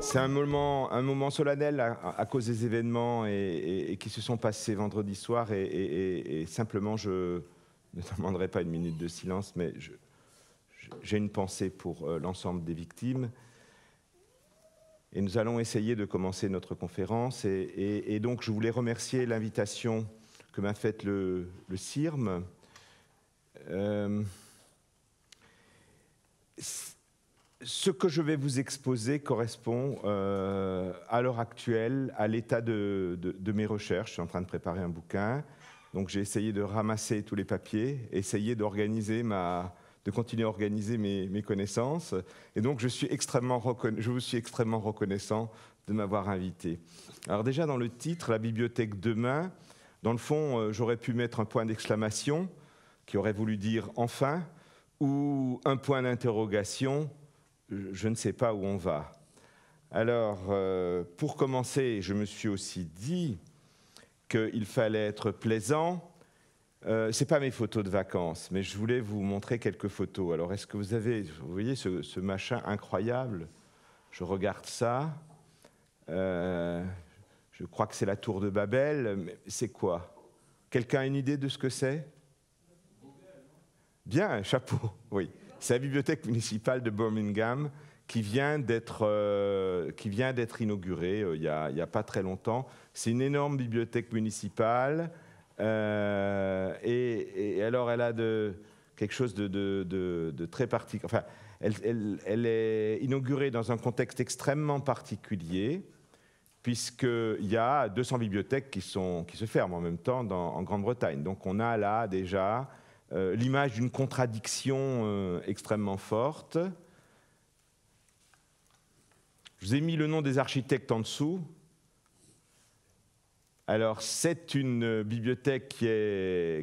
C'est un moment solennel à cause des événements et qui se sont passés vendredi soir et simplement je ne demanderai pas une minute de silence, mais j'ai une pensée pour l'ensemble des victimes. Et nous allons essayer de commencer notre conférence et donc je voulais remercier l'invitation que m'a faite le CIRM. Ce que je vais vous exposer correspond à l'heure actuelle à l'état de mes recherches. Je suis en train de préparer un bouquin, donc j'ai essayé de ramasser tous les papiers, essayer d'organiser de continuer à organiser mes connaissances. Et donc je vous suis extrêmement reconnaissant de m'avoir invité. Alors déjà dans le titre, la bibliothèque demain, dans le fond, j'aurais pu mettre un point d'exclamation qui aurait voulu dire enfin, ou un point d'interrogation. Je ne sais pas où on va. Alors, pour commencer, je me suis aussi dit qu'il fallait être plaisant. Ce n'est pas mes photos de vacances, mais je voulais vous montrer quelques photos. Alors, est-ce que vous voyez ce machin incroyable? Je regarde ça. Je crois que c'est la tour de Babel. Mais c'est quoi? Quelqu'un a une idée de ce que c'est? Bien, un chapeau, oui. C'est la bibliothèque municipale de Birmingham qui vient d'être inaugurée il y a pas très longtemps. C'est une énorme bibliothèque municipale et alors elle a quelque chose de très particulier. Enfin, elle est inaugurée dans un contexte extrêmement particulier puisqu'il y a 200 bibliothèques qui se ferment en même temps en Grande-Bretagne. Donc on a là déjà l'image d'une contradiction extrêmement forte. Je vous ai mis le nom des architectes en dessous. Alors, c'est une bibliothèque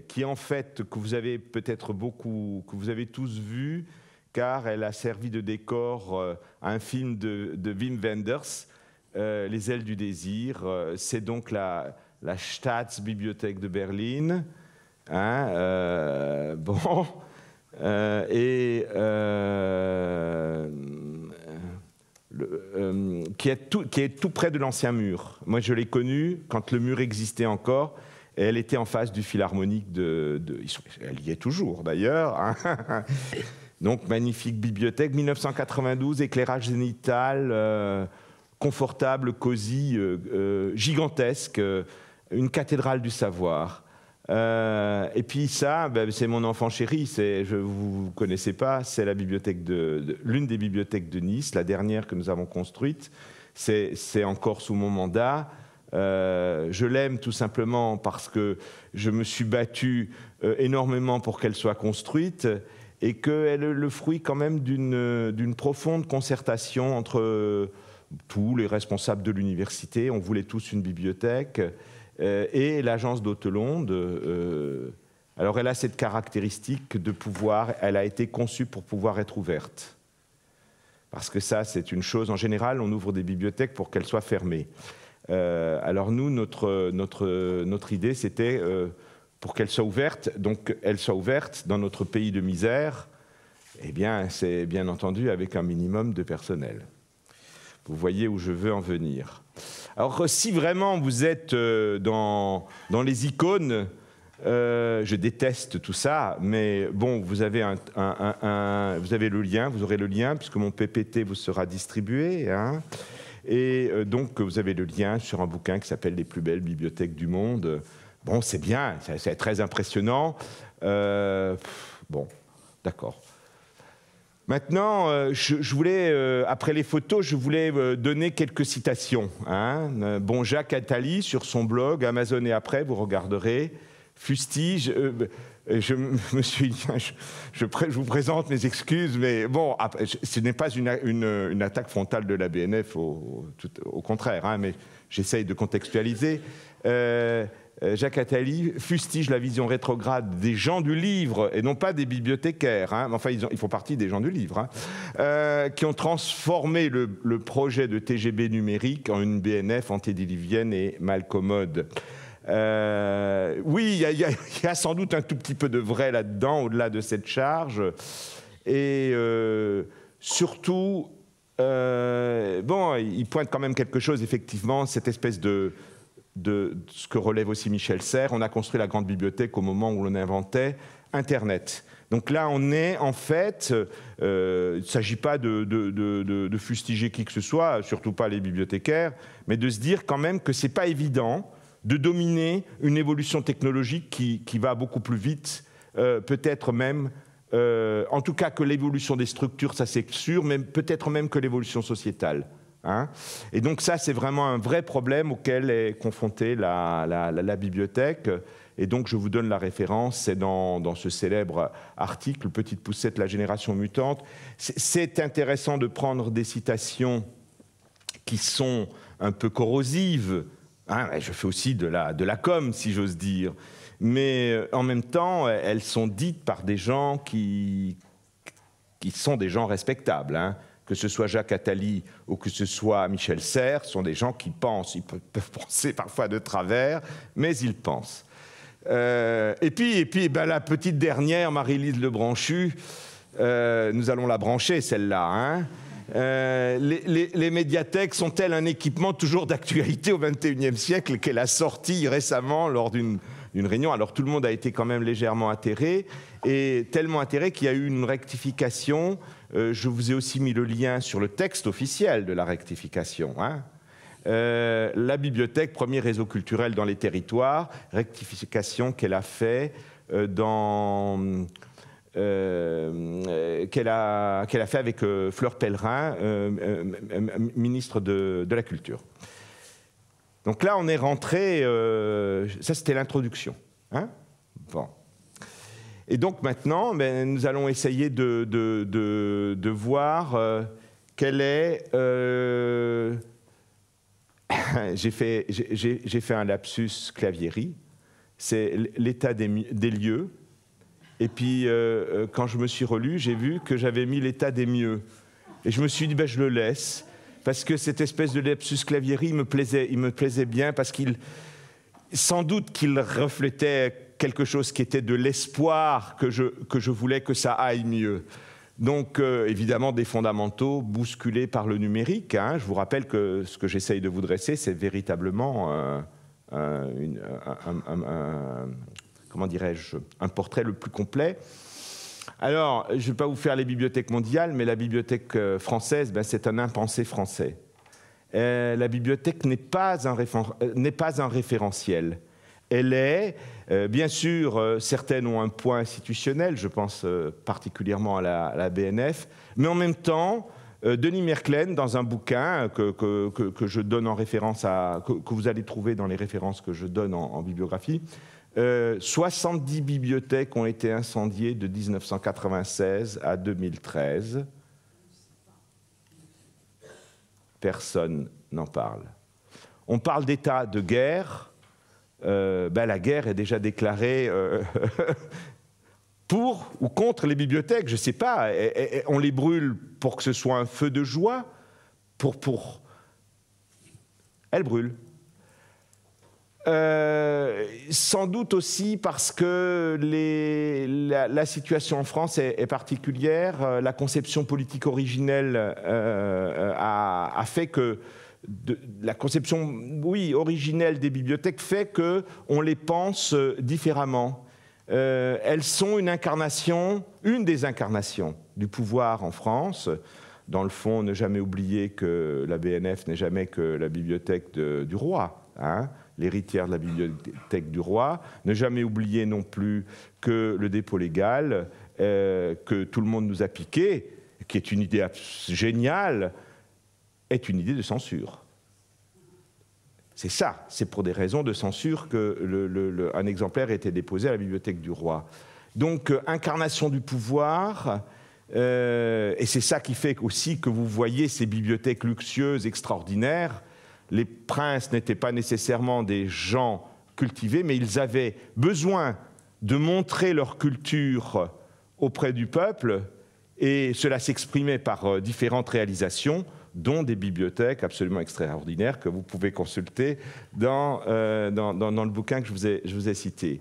qui en fait, que vous avez peut-être beaucoup, que vous avez tous vu, car elle a servi de décor à un film de Wim Wenders, Les ailes du désir. C'est donc la Staatsbibliothèque de Berlin. Hein, bon, qui est tout près de l'ancien mur. Moi, je l'ai connue quand le mur existait encore, et elle était en face du Philharmonique elle y est toujours, d'ailleurs. Hein. Donc, magnifique bibliothèque, 1992, éclairage zénital, confortable, cosy, gigantesque, une cathédrale du savoir. Et puis ça, c'est mon enfant chéri, vous ne connaissez pas, c'est la bibliothèque l'une des bibliothèques de Nice, la dernière que nous avons construite, c'est encore sous mon mandat. Je l'aime tout simplement parce que je me suis battu énormément pour qu'elle soit construite et qu'elle est le fruit quand même d'une profonde concertation entre tous les responsables de l'université. On voulait tous une bibliothèque. Et l'agence d'Hôtelonde, alors elle a cette caractéristique de pouvoir, elle a été conçue pour pouvoir être ouverte. Parce que ça, c'est une chose, en général, on ouvre des bibliothèques pour qu'elles soient fermées. Alors nous, notre idée, c'était pour qu'elles soient ouvertes, donc elles soient ouvertes dans notre pays de misère, eh bien, c'est bien entendu avec un minimum de personnel. Vous voyez où je veux en venir. Alors, si vraiment vous êtes dans les icônes, je déteste tout ça, mais bon, vous avez vous avez le lien, vous aurez le lien, puisque mon PPT vous sera distribué. Hein, et donc, vous avez le lien sur un bouquin qui s'appelle « Les plus belles bibliothèques du monde ». Bon, c'est bien, c'est très impressionnant. Bon, d'accord. Maintenant, je voulais, après les photos, je voulais donner quelques citations. Hein. Bon, Jacques Attali, sur son blog, Amazon et après, vous regarderez, fustige, je vous présente mes excuses, mais bon, ce n'est pas une attaque frontale de la BNF, au contraire, hein, mais j'essaye de contextualiser. Jacques Attali fustige la vision rétrograde des gens du livre, et non pas des bibliothécaires, hein. Enfin ils font partie des gens du livre, hein, qui ont transformé le projet de TGB numérique en une BNF antédiluvienne et malcommode. Oui, il y a sans doute un tout petit peu de vrai là-dedans, au-delà de cette charge, et surtout, bon, il pointe quand même quelque chose, effectivement, cette espèce de ce que relève aussi Michel Serres. On a construit la grande bibliothèque au moment où l'on inventait Internet. Donc là, on est en fait, il ne s'agit pas de fustiger qui que ce soit, surtout pas les bibliothécaires, mais de se dire quand même que ce n'est pas évident de dominer une évolution technologique qui va beaucoup plus vite, peut-être même, en tout cas que l'évolution des structures, ça c'est sûr, mais peut-être même que l'évolution sociétale. Hein, et donc ça, c'est vraiment un vrai problème auquel est confrontée la bibliothèque. Et donc je vous donne la référence, c'est dans ce célèbre article, Petite poussette, la génération mutante. C'est intéressant de prendre des citations qui sont un peu corrosives. Hein, je fais aussi de la com, si j'ose dire. Mais en même temps, elles sont dites par des gens qui sont des gens respectables, hein. Que ce soit Jacques Attali ou que ce soit Michel Serres, sont des gens qui pensent. Ils peuvent penser parfois de travers, mais ils pensent. Et puis ben, la petite dernière, Marie-Lise Lebranchu, nous allons la brancher, celle-là. Hein. Les médiathèques sont-elles un équipement toujours d'actualité au XXIe siècle qu'elle a sorti récemment lors d'une réunion? Alors tout le monde a été quand même légèrement atterré, et tellement atterré qu'il y a eu une rectification. Je vous ai aussi mis le lien sur le texte officiel de la rectification. Hein. La bibliothèque, premier réseau culturel dans les territoires, rectification qu'elle a fait qu'elle a fait avec Fleur Pellerin, ministre de la Culture. Donc là, on est rentré, ça c'était l'introduction. Hein, bon. Et donc maintenant, ben, nous allons essayer de voir quel est... j'ai fait un lapsus Clavieri, c'est l'état des lieux. Et puis, quand je me suis relu, j'ai vu que j'avais mis l'état des mieux. Et je me suis dit, ben, je le laisse, parce que cette espèce de lapsus Clavieri il me plaisait bien, parce qu'il, sans doute qu'il reflétait quelque chose qui était de l'espoir que je voulais que ça aille mieux. Donc, évidemment, des fondamentaux bousculés par le numérique. Hein. Je vous rappelle que ce que j'essaye de vous dresser, c'est véritablement comment dirais-je, un portrait le plus complet. Alors, je ne vais pas vous faire les bibliothèques mondiales, mais la bibliothèque française, ben, c'est un impensé français. La bibliothèque n'est pas un référentiel. Elle est, bien sûr, certaines ont un poids institutionnel, je pense particulièrement à la BNF, mais en même temps, Denis Merklen, dans un bouquin que je donne en référence que vous allez trouver dans les références que je donne en bibliographie, 70 bibliothèques ont été incendiées de 1996 à 2013. Personne n'en parle. On parle d'état de guerre. Ben, la guerre est déjà déclarée pour ou contre les bibliothèques, je ne sais pas. On les brûle pour que ce soit un feu de joie. Elles brûlent. Sans doute aussi parce que la situation en France est particulière. La conception politique originelle a fait que la conception, oui, originelle des bibliothèques fait qu'on les pense différemment. Elles sont une des incarnations du pouvoir en France. Dans le fond, ne jamais oublier que la BNF n'est jamais que la bibliothèque du roi, hein, l'héritière de la bibliothèque du roi. Ne jamais oublier non plus que le dépôt légal, que tout le monde nous a piqué, qui est une idée géniale, est une idée de censure. C'est ça, c'est pour des raisons de censure qu'un exemplaire a été déposé à la bibliothèque du roi. Donc, incarnation du pouvoir, et c'est ça qui fait aussi que vous voyez ces bibliothèques luxueuses, extraordinaires. Les princes n'étaient pas nécessairement des gens cultivée, mais ils avaient besoin de montrer leur culture auprès du peuple, et cela s'exprimait par différentes réalisations, dont des bibliothèques absolument extraordinaires que vous pouvez consulter dans le bouquin que je vous ai cité.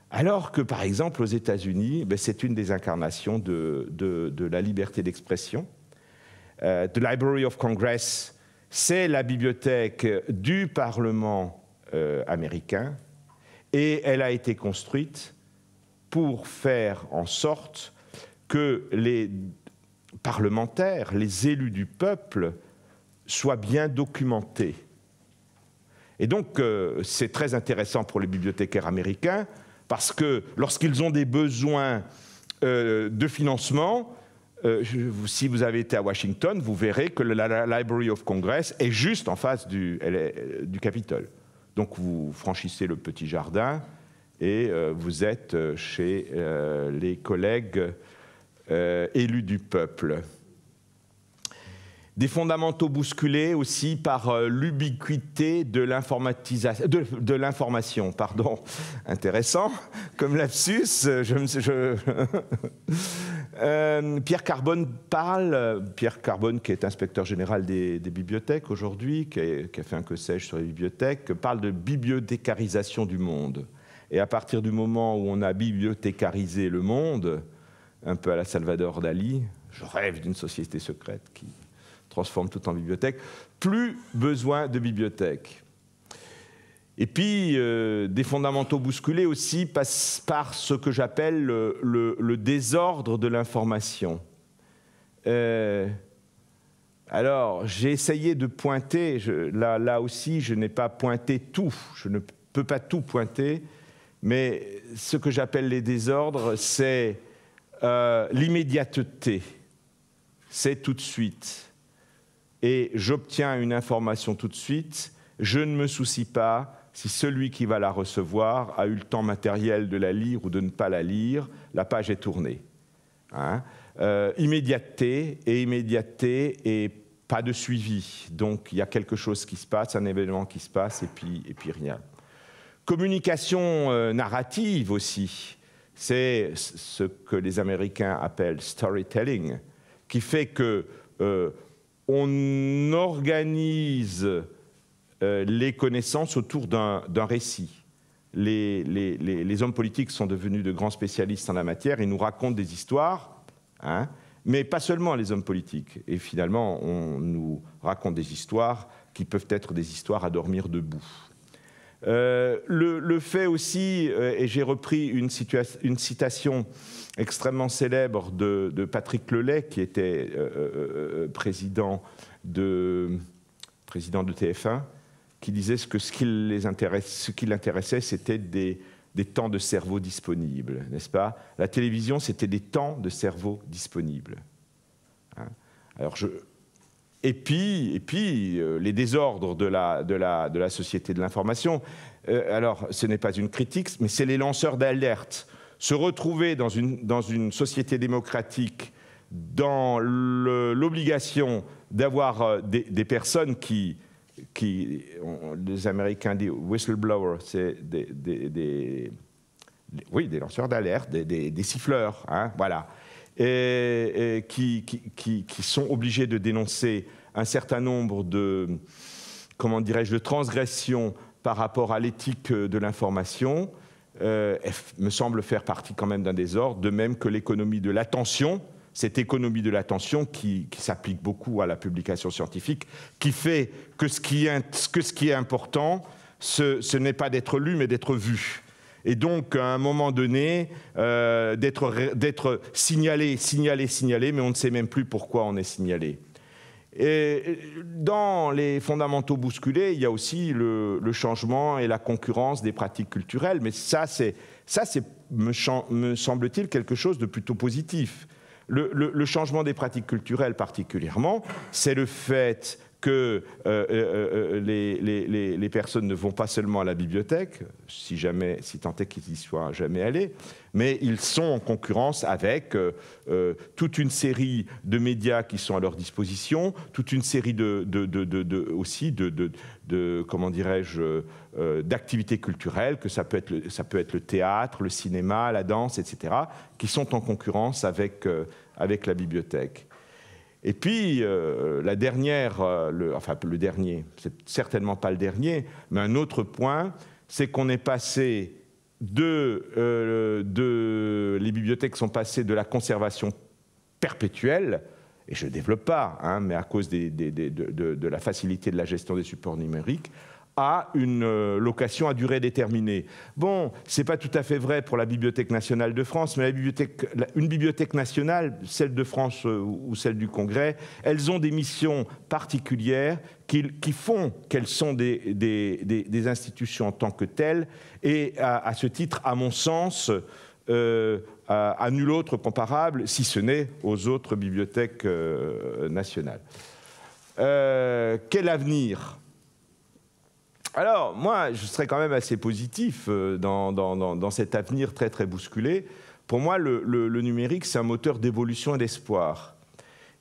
Alors que, par exemple, aux États-Unis, c'est une des incarnations de la liberté d'expression. The Library of Congress, c'est la bibliothèque du Parlement américain, et elle a été construite pour faire en sorte que les parlementaires, les élus du peuple, soient bien documentés. Et donc, c'est très intéressant pour les bibliothécaires américains, parce que lorsqu'ils ont des besoins de financement, si vous avez été à Washington, vous verrez que la Library of Congress est juste en face du Capitole. Donc vous franchissez le petit jardin et vous êtes chez les collègues élus du peuple. Des fondamentaux bousculés aussi par l'ubiquité de l'information. Pardon, intéressant, comme lapsus. Pierre Carbone Pierre Carbone, qui est inspecteur général des bibliothèques aujourd'hui, qui a fait un que sais-je sur les bibliothèques, parle de bibliothécarisation du monde. Et à partir du moment où on a bibliothécarisé le monde, un peu à la Salvador Dali, je rêve d'une société secrète qui transforme tout en bibliothèque, plus besoin de bibliothèque. Et puis, des fondamentaux bousculés aussi passent par ce que j'appelle le désordre de l'information. Alors, j'ai essayé de pointer, là aussi, je n'ai pas pointé tout, je ne peux pas tout pointer, mais ce que j'appelle les désordres, c'est l'immédiateté, c'est tout de suite. Et j'obtiens une information tout de suite, je ne me soucie pas si celui qui va la recevoir a eu le temps matériel de la lire ou de ne pas la lire, la page est tournée. Hein? Immédiateté et pas de suivi. Donc il y a quelque chose qui se passe, un événement qui se passe et puis rien. Communication narrative aussi, c'est ce que les Américains appellent storytelling, qui fait que on organise les connaissances autour d'un récit. Les hommes politiques sont devenus de grands spécialistes en la matière, ils nous racontent des histoires, hein, mais pas seulement les hommes politiques. Et finalement, on nous raconte des histoires qui peuvent être des histoires à dormir debout. Le fait aussi, et j'ai repris une citation extrêmement célèbre de Patrick Lelay, qui était président de TF1, qui disait que ce qui l'intéressait, c'était des temps de cerveau disponibles, n'est-ce pas? La télévision, c'était des temps de cerveau disponibles. Hein? Alors Et puis les désordres de la société de l'information. Alors, ce n'est pas une critique, mais c'est les lanceurs d'alerte. Se retrouver dans une société démocratique dans l'obligation d'avoir des personnes qui, les Américains disent whistleblowers, c'est des lanceurs d'alerte, des siffleurs, hein, voilà. Et qui sont obligés de dénoncer un certain nombre de, comment dirais-je, de transgressions par rapport à l'éthique de l'information, me semble faire partie quand même d'un désordre, de même que l'économie de l'attention, cette économie de l'attention qui s'applique beaucoup à la publication scientifique, qui fait que ce qui est important, ce n'est pas d'être lu, mais d'être vu. Et donc, à un moment donné, d'être signalé, mais on ne sait même plus pourquoi on est signalé. Et dans les fondamentaux bousculés, il y a aussi le changement et la concurrence des pratiques culturelles. Mais ça, me semble-t-il, quelque chose de plutôt positif. Le changement des pratiques culturelles particulièrement, c'est le fait que les personnes ne vont pas seulement à la bibliothèque, si tant est qu'ils y soient jamais allés, mais ils sont en concurrence avec toute une série de médias qui sont à leur disposition, toute une série aussi comment dirais-je, d'activités culturelles, que ça peut être le théâtre, le cinéma, la danse, etc., qui sont en concurrence avec la bibliothèque. Et puis, le dernier, c'est certainement pas le dernier, mais un autre point, c'est qu'on est passé les bibliothèques sont passées de la conservation perpétuelle, et je ne développe pas, hein, mais à cause de la facilité de la gestion des supports numériques, à une location à durée déterminée. Bon, ce n'est pas tout à fait vrai pour la Bibliothèque nationale de France, mais une bibliothèque nationale, celle de France ou celle du Congrès, elles ont des missions particulières qui font qu'elles sont des institutions en tant que telles, et à ce titre, à mon sens, à nul autre comparable, si ce n'est aux autres bibliothèques nationales. Quel avenir ? Alors, moi, je serais quand même assez positif dans cet avenir très, très bousculé. Pour moi, le numérique, c'est un moteur d'évolution et d'espoir.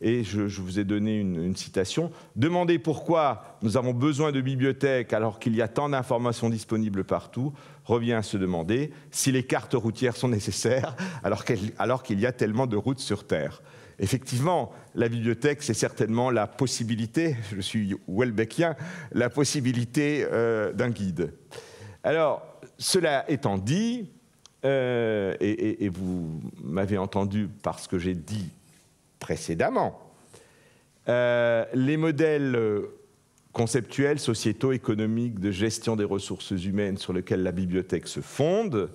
Et je vous ai donné une citation. « Demandez pourquoi nous avons besoin de bibliothèques alors qu'il y a tant d'informations disponibles partout revient à se demander si les cartes routières sont nécessaires alors qu'il y a tellement de routes sur Terre. » Effectivement, la bibliothèque, c'est certainement la possibilité, je suis Houellebecquien, la possibilité d'un guide. Alors, cela étant dit, et vous m'avez entendu par ce que j'ai dit précédemment, les modèles conceptuels, sociétaux, économiques, de gestion des ressources humaines sur lesquels la bibliothèque se fonde,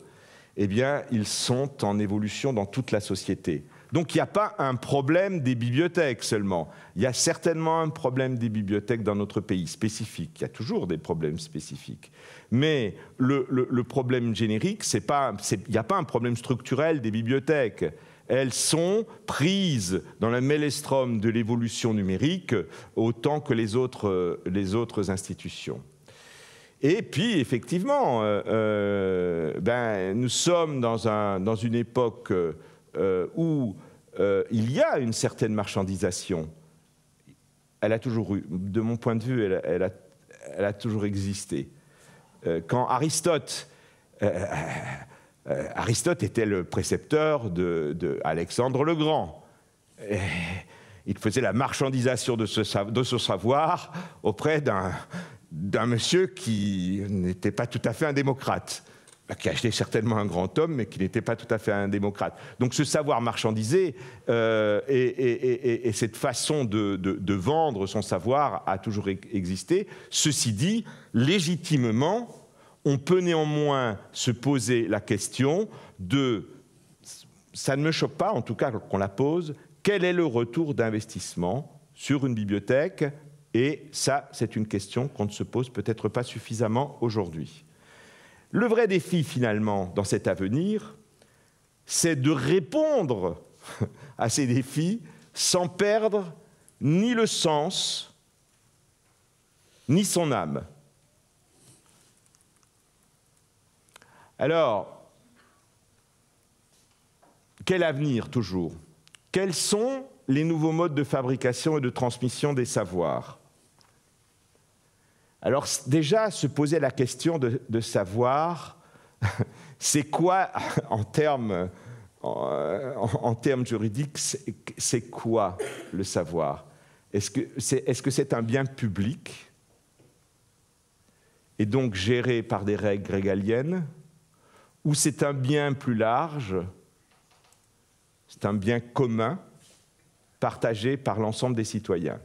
eh bien, ils sont en évolution dans toute la société. Donc, il n'y a pas un problème des bibliothèques seulement. Il y a certainement un problème des bibliothèques dans notre pays, spécifique. Il y a toujours des problèmes spécifiques. Mais le problème générique, il n'y a pas un problème structurel des bibliothèques. Elles sont prises dans le maelstrom de l'évolution numérique autant que les autres institutions. Et puis, effectivement, nous sommes dans une époque où il y a une certaine marchandisation. Elle a toujours eu, de mon point de vue, elle a toujours existé. Quand Aristote était le précepteur de Alexandre le Grand, il faisait la marchandisation de ce savoir auprès d'un monsieur qui n'était pas tout à fait un démocrate, qui achetait certainement un grand homme, mais qui n'était pas tout à fait un démocrate. Donc ce savoir marchandisé et cette façon de vendre son savoir a toujours existé. Ceci dit, légitimement, on peut néanmoins se poser la question ça ne me choque pas en tout cas qu'on la pose, quel est le retour d'investissement sur une bibliothèque? Et ça, c'est une question qu'on ne se pose peut-être pas suffisamment aujourd'hui. Le vrai défi, finalement, dans cet avenir, c'est de répondre à ces défis sans perdre ni le sens, ni son âme. Alors, quel avenir, toujours? Quels sont les nouveaux modes de fabrication et de transmission des savoirs? Alors déjà, se poser la question de savoir, c'est quoi, en termes juridiques, c'est quoi le savoir? Est-ce que c'est un bien public et donc géré par des règles régaliennes, ou c'est un bien plus large, c'est un bien commun, partagé par l'ensemble des citoyens?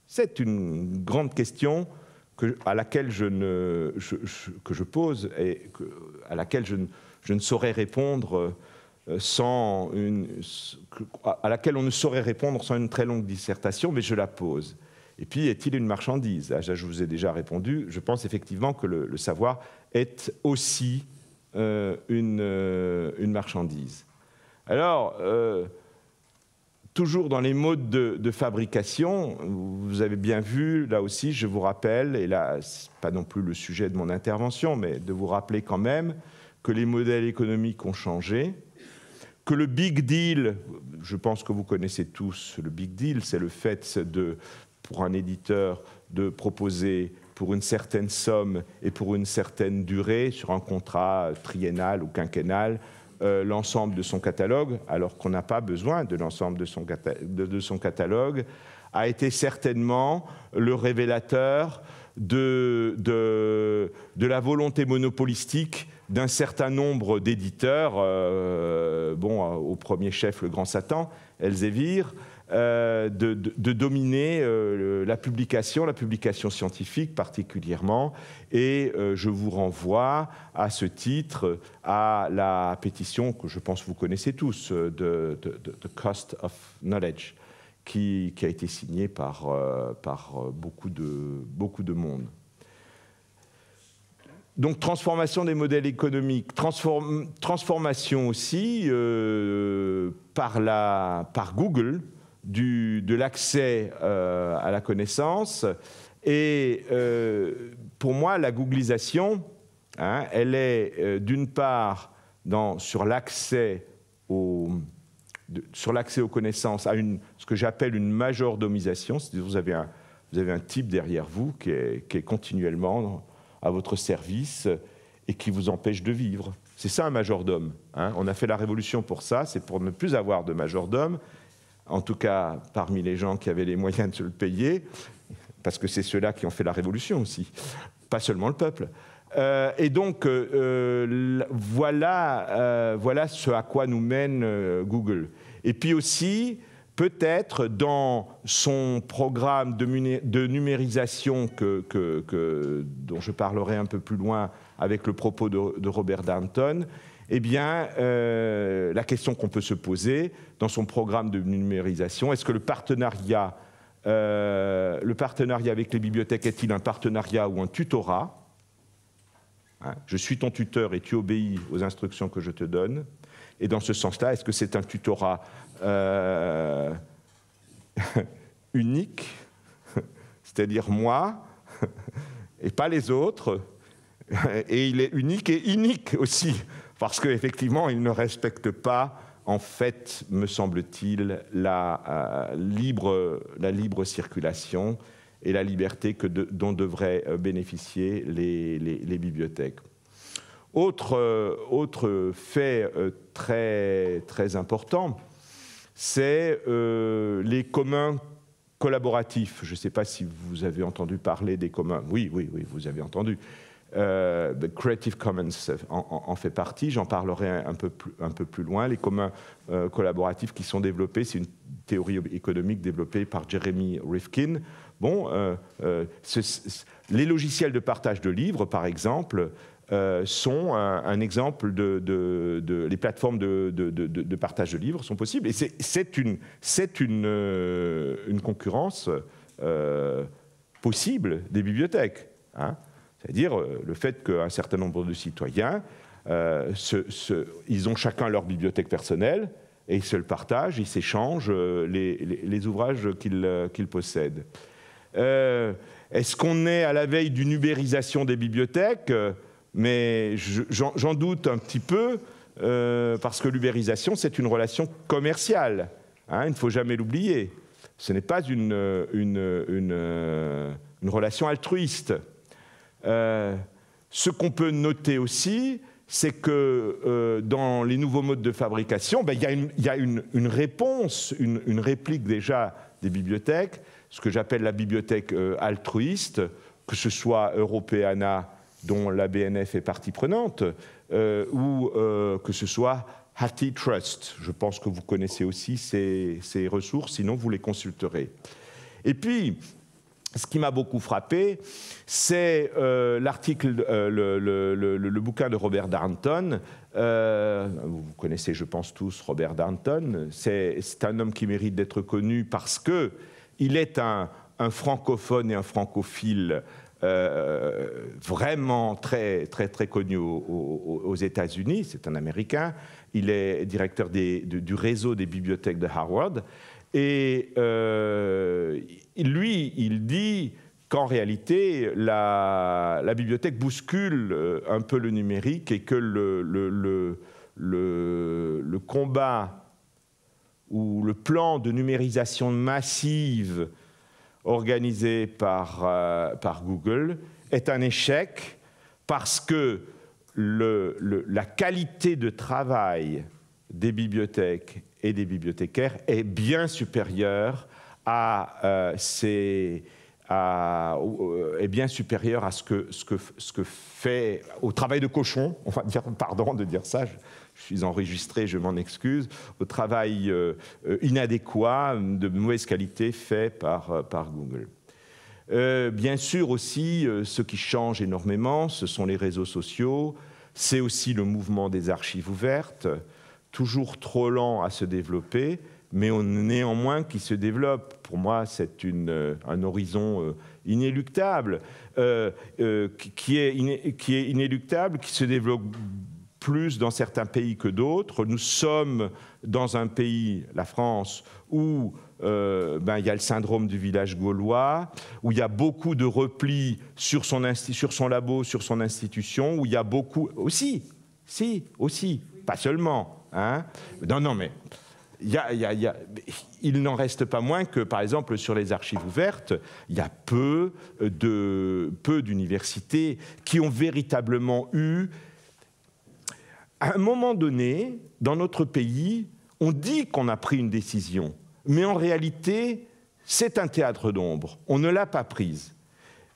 C'est une grande question à laquelle que je pose et à laquelle je ne saurais répondre à laquelle on ne saurait répondre sans une très longue dissertation, mais je la pose. Et puis, est-il une marchandise? Je vous ai déjà répondu. Je pense effectivement que le savoir est aussi une marchandise. Alors, Toujours dans les modes de fabrication, vous avez bien vu, là aussi, je vous rappelle, et là, ce n'est pas non plus le sujet de mon intervention, mais de vous rappeler quand même que les modèles économiques ont changé, que le big deal, je pense que vous connaissez tous le big deal, c'est le fait pour un éditeur de proposer pour une certaine somme et pour une certaine durée, sur un contrat triennal ou quinquennal, l'ensemble de son catalogue, alors qu'on n'a pas besoin de l'ensemble de son catalogue, a été certainement le révélateur de la volonté monopolistique d'un certain nombre d'éditeurs, au premier chef le grand Satan, Elsevier, de dominer la publication scientifique particulièrement, et je vous renvoie à ce titre à la pétition que je pense vous connaissez tous, de The Cost of Knowledge, qui a été signée par beaucoup de monde. Donc transformation des modèles économiques, transformation aussi par Google de l'accès à la connaissance. Et pour moi, la googlisation, elle est d'une part sur l'accès aux connaissances, à ce que j'appelle une majordomisation, c'est-à-dire vous avez un type derrière vous qui est continuellement à votre service et qui vous empêche de vivre. C'est ça un majordome. On a fait la révolution pour ça, c'est pour ne plus avoir de majordome, en tout cas parmi les gens qui avaient les moyens de se le payer, parce que c'est ceux-là qui ont fait la révolution aussi, pas seulement le peuple. Et donc, voilà ce à quoi nous mène Google. Et puis aussi, peut-être dans son programme de numérisation dont je parlerai un peu plus loin avec le propos de Robert Darnton, eh bien, la question qu'on peut se poser dans son programme de numérisation, est-ce que le partenariat avec les bibliothèques est-il un partenariat ou un tutorat? Je suis ton tuteur et tu obéis aux instructions que je te donne. Et dans ce sens-là, est-ce que c'est un tutorat unique, c'est-à-dire moi, et pas les autres, et il est unique et inique aussi, parce qu'effectivement, il ne respecte pas, en fait, me semble-t-il, la libre circulation et la liberté dont devraient bénéficier les bibliothèques. Autre fait très, très important, c'est les communs collaboratifs. Je ne sais pas si vous avez entendu parler des communs. Oui, vous avez entendu. Creative Commons en fait partie, j'en parlerai un peu plus loin. Les communs collaboratifs qui sont développés, c'est une théorie économique développée par Jeremy Rifkin. Les logiciels de partage de livres, par exemple, sont un exemple les plateformes de partage de livres sont possibles. Et c'est une concurrence possible des bibliothèques. C'est-à-dire le fait qu'un certain nombre de citoyens, ils ont chacun leur bibliothèque personnelle et ils se le partagent, ils s'échangent les ouvrages qu'ils possèdent. Est-ce qu'on est à la veille d'une ubérisation des bibliothèques? Mais j'en doute un petit peu, parce que l'ubérisation, c'est une relation commerciale. Il ne faut jamais l'oublier. Ce n'est pas une relation altruiste. Ce qu'on peut noter aussi, c'est que dans les nouveaux modes de fabrication, il y a une réponse, une réplique déjà des bibliothèques, ce que j'appelle la bibliothèque altruiste, que ce soit Europeana, dont la BNF est partie prenante, ou que ce soit HathiTrust. Je pense que vous connaissez aussi ces ressources, sinon vous les consulterez. Et puis, ce qui m'a beaucoup frappé, c'est l'article, le bouquin de Robert Darnton. Vous connaissez, je pense tous, Robert Darnton. C'est un homme qui mérite d'être connu parce qu'il est un francophone et un francophile vraiment très, très, très connu aux États-Unis. C'est un Américain. Il est directeur du réseau des bibliothèques de Harvard. Et lui, il dit qu'en réalité, la bibliothèque bouscule un peu le numérique et que le combat ou le plan de numérisation massive organisé par Google est un échec parce que la qualité de travail des bibliothèques et des bibliothécaires est bien supérieure est bien supérieur à ce que fait au travail de cochon, on va dire, pardon de dire ça, je suis enregistré, je m'en excuse, au travail inadéquat, de mauvaise qualité fait par Google. Bien sûr aussi, ce qui change énormément, ce sont les réseaux sociaux, c'est aussi le mouvement des archives ouvertes, toujours trop lent à se développer, mais néanmoins qui se développe. Pour moi, c'est un horizon inéluctable, qui est inéluctable, qui se développe plus dans certains pays que d'autres. Nous sommes dans un pays, la France, où il y a le syndrome du village gaulois, où il y a beaucoup de repli sur son labo, sur son institution, où il y a beaucoup... Aussi, pas seulement. Hein. Non, mais... il n'en reste pas moins que, par exemple, sur les archives ouvertes, il y a peu d'universités qui ont véritablement eu... À un moment donné, dans notre pays, on dit qu'on a pris une décision, mais en réalité, c'est un théâtre d'ombre. On ne l'a pas prise.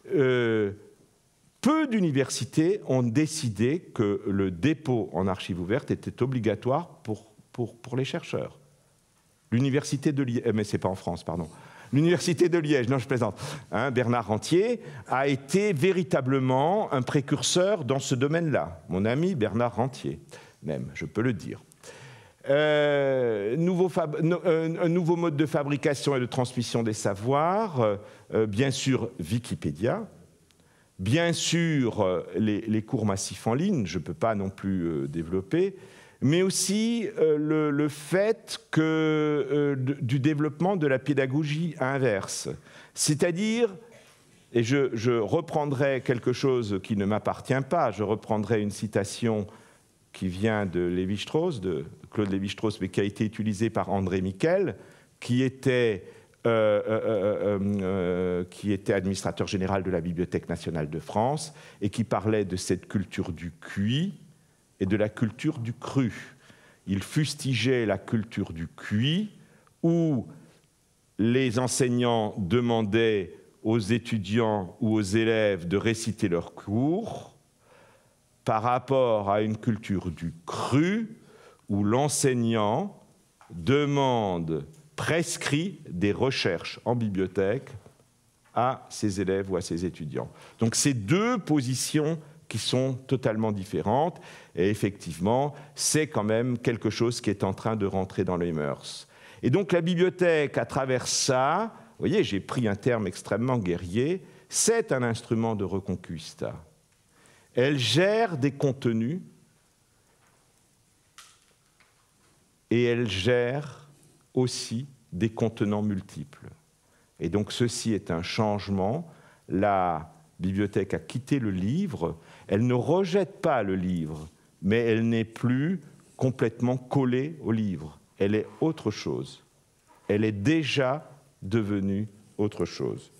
Peu d'universités ont décidé que le dépôt en archives ouvertes était obligatoire pour les chercheurs. L'université de Liège, mais c'est pas en France, pardon. L'université de Liège, non je plaisante, hein, Bernard Rentier a été véritablement un précurseur dans ce domaine-là. Mon ami Bernard Rentier, même, je peux le dire. Un nouveau mode de fabrication et de transmission des savoirs, bien sûr Wikipédia, bien sûr les cours massifs en ligne, je ne peux pas non plus développer, mais aussi le fait du développement de la pédagogie inverse. C'est-à-dire, et je reprendrai quelque chose qui ne m'appartient pas, je reprendrai une citation qui vient de Lévi-Strauss, de Claude Lévi-Strauss, mais qui a été utilisée par André Miquel, qui était administrateur général de la Bibliothèque nationale de France, et qui parlait de cette culture du cuit, et de la culture du cru. Il fustigeait la culture du cuit, où les enseignants demandaient aux étudiants ou aux élèves de réciter leurs cours, par rapport à une culture du cru, où l'enseignant prescrit des recherches en bibliothèque à ses élèves ou à ses étudiants. Donc ces deux positions qui sont totalement différentes. Et effectivement, c'est quand même quelque chose qui est en train de rentrer dans les mœurs. Et donc la bibliothèque, à travers ça, vous voyez, j'ai pris un terme extrêmement guerrier, c'est un instrument de reconquista. Elle gère des contenus et elle gère aussi des contenants multiples. Et donc ceci est un changement. La bibliothèque a quitté le livre. Elle ne rejette pas le livre, mais elle n'est plus complètement collée au livre. Elle est autre chose. Elle est déjà devenue autre chose.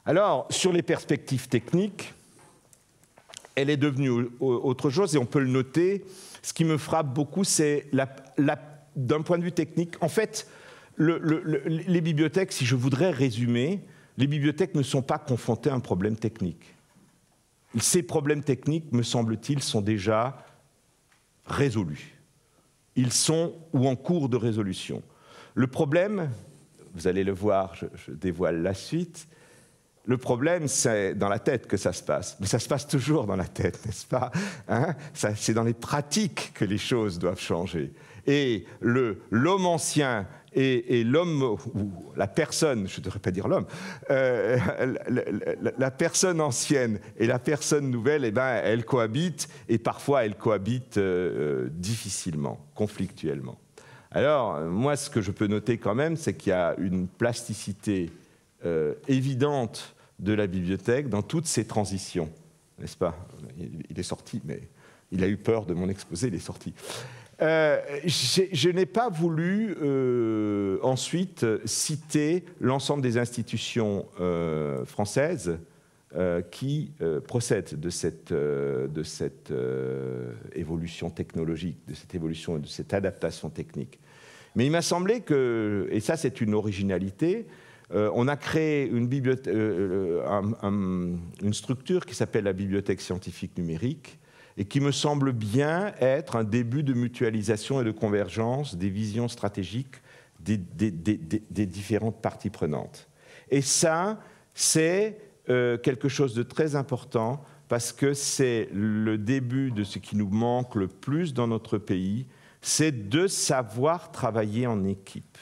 Alors, sur les perspectives techniques, elle est devenue autre chose, et on peut le noter. Ce qui me frappe beaucoup, c'est d'un point de vue technique, en fait, les bibliothèques, si je voudrais résumer, les bibliothèques ne sont pas confrontées à un problème technique. Ces problèmes techniques, me semble-t-il, sont déjà résolus. Ils sont ou en cours de résolution. Le problème, vous allez le voir, je dévoile la suite, le problème, c'est dans la tête que ça se passe. Mais ça se passe toujours dans la tête, n'est-ce pas, hein? C'est dans les pratiques que les choses doivent changer. Et l'homme ancien et l'homme, ou la personne, je ne devrais pas dire l'homme, la personne ancienne et la personne nouvelle, eh ben, elles cohabitent, et parfois elles cohabitent difficilement, conflictuellement. Alors, moi, ce que je peux noter quand même, c'est qu'il y a une plasticité évidente de la bibliothèque dans toutes ces transitions, n'est-ce pas? Il est sorti, mais il a eu peur de mon exposé, il est sorti. Je n'ai pas voulu ensuite citer l'ensemble des institutions françaises qui procèdent de cette évolution technologique, de cette évolution et de cette adaptation technique. Mais il m'a semblé que, et ça c'est une originalité, on a créé une structure qui s'appelle la Bibliothèque scientifique numérique, et qui me semble bien être un début de mutualisation et de convergence des visions stratégiques des différentes parties prenantes. Et ça, c'est quelque chose de très important, parce que c'est le début de ce qui nous manque le plus dans notre pays, c'est de savoir travailler en équipe.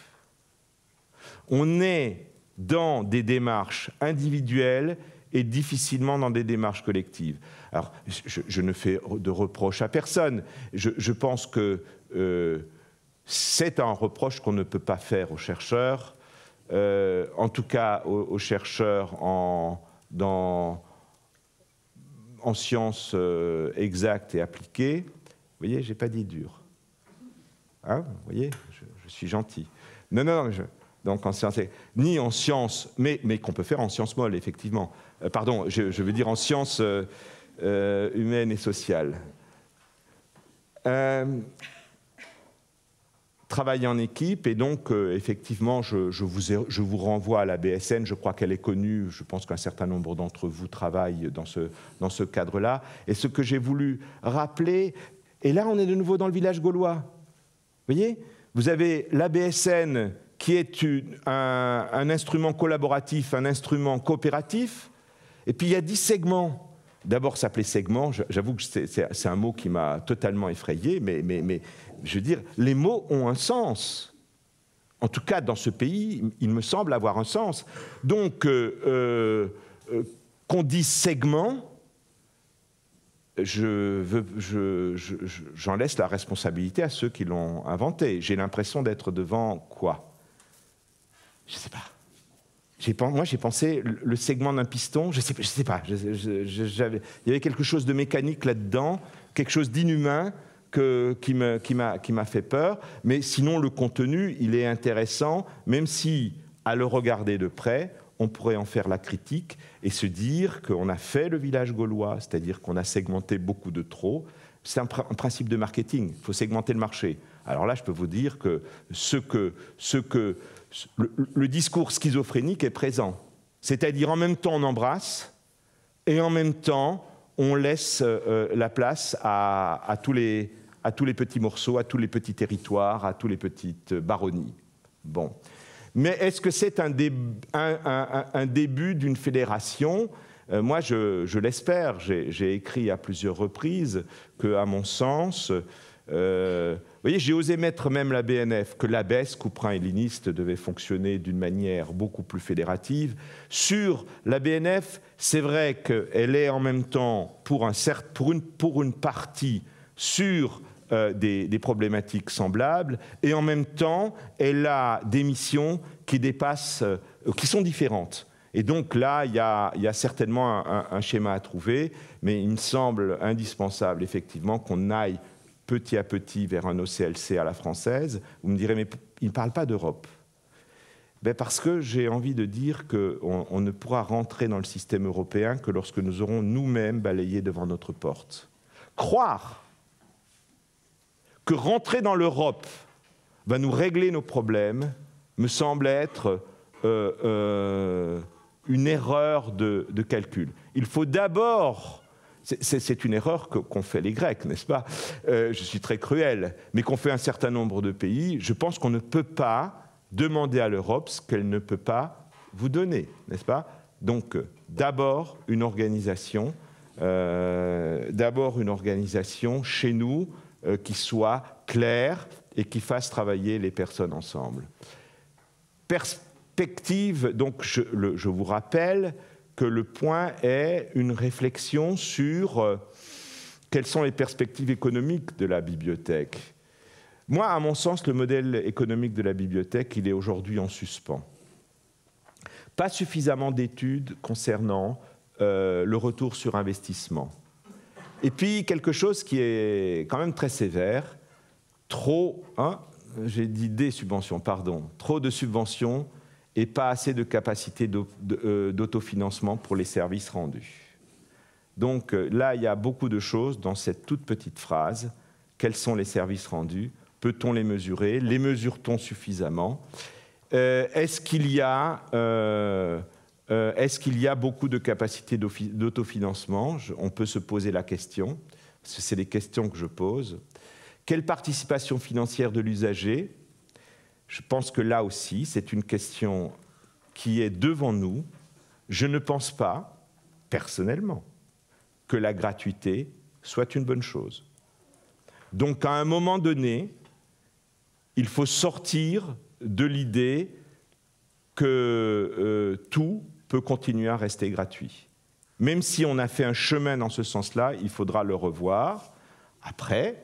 On est dans des démarches individuelles et difficilement dans des démarches collectives. Alors, je ne fais de reproche à personne. Je pense que c'est un reproche qu'on ne peut pas faire aux chercheurs, en tout cas aux chercheurs en sciences exactes et appliquées. Vous voyez, je n'ai pas dit dur. Hein, vous voyez, je suis gentil. Non, donc en sciences, ni en sciences, mais qu'on peut faire en sciences molles, effectivement. Pardon, je veux dire en sciences humaines et sociales. Travailler en équipe, et donc effectivement, je vous renvoie à la BSN, je crois qu'elle est connue, je pense qu'un certain nombre d'entre vous travaillent dans ce cadre-là. Et ce que j'ai voulu rappeler, et là on est de nouveau dans le village gaulois. Vous voyez, vous avez la BSN qui est un instrument collaboratif, un instrument coopératif, et puis il y a 10 segments. D'abord, s'appeler segment, j'avoue que c'est un mot qui m'a totalement effrayé, mais je veux dire, les mots ont un sens. En tout cas, dans ce pays, il me semble avoir un sens. Donc, qu'on dise segment, j'en laisse la responsabilité à ceux qui l'ont inventé. J'ai l'impression d'être devant quoi? Je ne sais pas. Moi, j'ai pensé le segment d'un piston, je sais pas. Il y avait quelque chose de mécanique là-dedans, quelque chose d'inhumain qui m'a fait peur. Mais sinon, le contenu, il est intéressant, même si, à le regarder de près, on pourrait en faire la critique et se dire qu'on a fait le village gaulois, c'est-à-dire qu'on a segmenté beaucoup de trop. C'est un principe de marketing, il faut segmenter le marché. Alors là, je peux vous dire que le discours schizophrénique est présent. C'est-à-dire en même temps on embrasse et en même temps on laisse la place à tous les petits morceaux, à tous les petits territoires, à toutes les petites baronnies. Bon. Mais est-ce que c'est un début d'une fédération? Moi, je l'espère. J'ai écrit à plusieurs reprises qu'à mon sens... vous voyez, j'ai osé mettre même la BNF, que l'ABES, couperin helléniste, devait fonctionner d'une manière beaucoup plus fédérative. Sur la BNF, c'est vrai qu'elle est en même temps, pour une partie, sur des problématiques semblables, et en même temps, elle a des missions qui dépassent, qui sont différentes. Et donc là, il y a certainement un schéma à trouver, mais il me semble indispensable, effectivement, qu'on aille petit à petit vers un OCLC à la française. Vous me direz, mais il ne parle pas d'Europe. Ben parce que j'ai envie de dire qu'on ne pourra rentrer dans le système européen que lorsque nous aurons nous-mêmes balayé devant notre porte. Croire que rentrer dans l'Europe va nous régler nos problèmes me semble être une erreur de calcul. Il faut d'abord... C'est une erreur qu'ont fait les Grecs, n'est-ce pas? Je suis très cruel, mais qu'ont fait un certain nombre de pays. Je pense qu'on ne peut pas demander à l'Europe ce qu'elle ne peut pas vous donner, n'est-ce pas? Donc, d'abord une organisation chez nous qui soit claire et qui fasse travailler les personnes ensemble. Perspective, donc je vous rappelle que le point est une réflexion sur quelles sont les perspectives économiques de la bibliothèque. Moi, à mon sens, le modèle économique de la bibliothèque, il est aujourd'hui en suspens. Pas suffisamment d'études concernant le retour sur investissement. Et puis, quelque chose qui est quand même très sévère, trop, j'ai dit des subventions, pardon, trop de subventions et pas assez de capacité d'autofinancement pour les services rendus. Donc là, il y a beaucoup de choses dans cette toute petite phrase. Quels sont les services rendus? Peut-on les mesurer? Les mesure-t-on suffisamment? Est-ce qu'il y a beaucoup de capacité d'autofinancement? On peut se poser la question, parce que c'est des questions que je pose. Quelle participation financière de l'usager? Je pense que là aussi, c'est une question qui est devant nous. Je ne pense pas, personnellement, que la gratuité soit une bonne chose. Donc, à un moment donné, il faut sortir de l'idée que tout peut continuer à rester gratuit. Même si on a fait un chemin dans ce sens-là, il faudra le revoir. Après,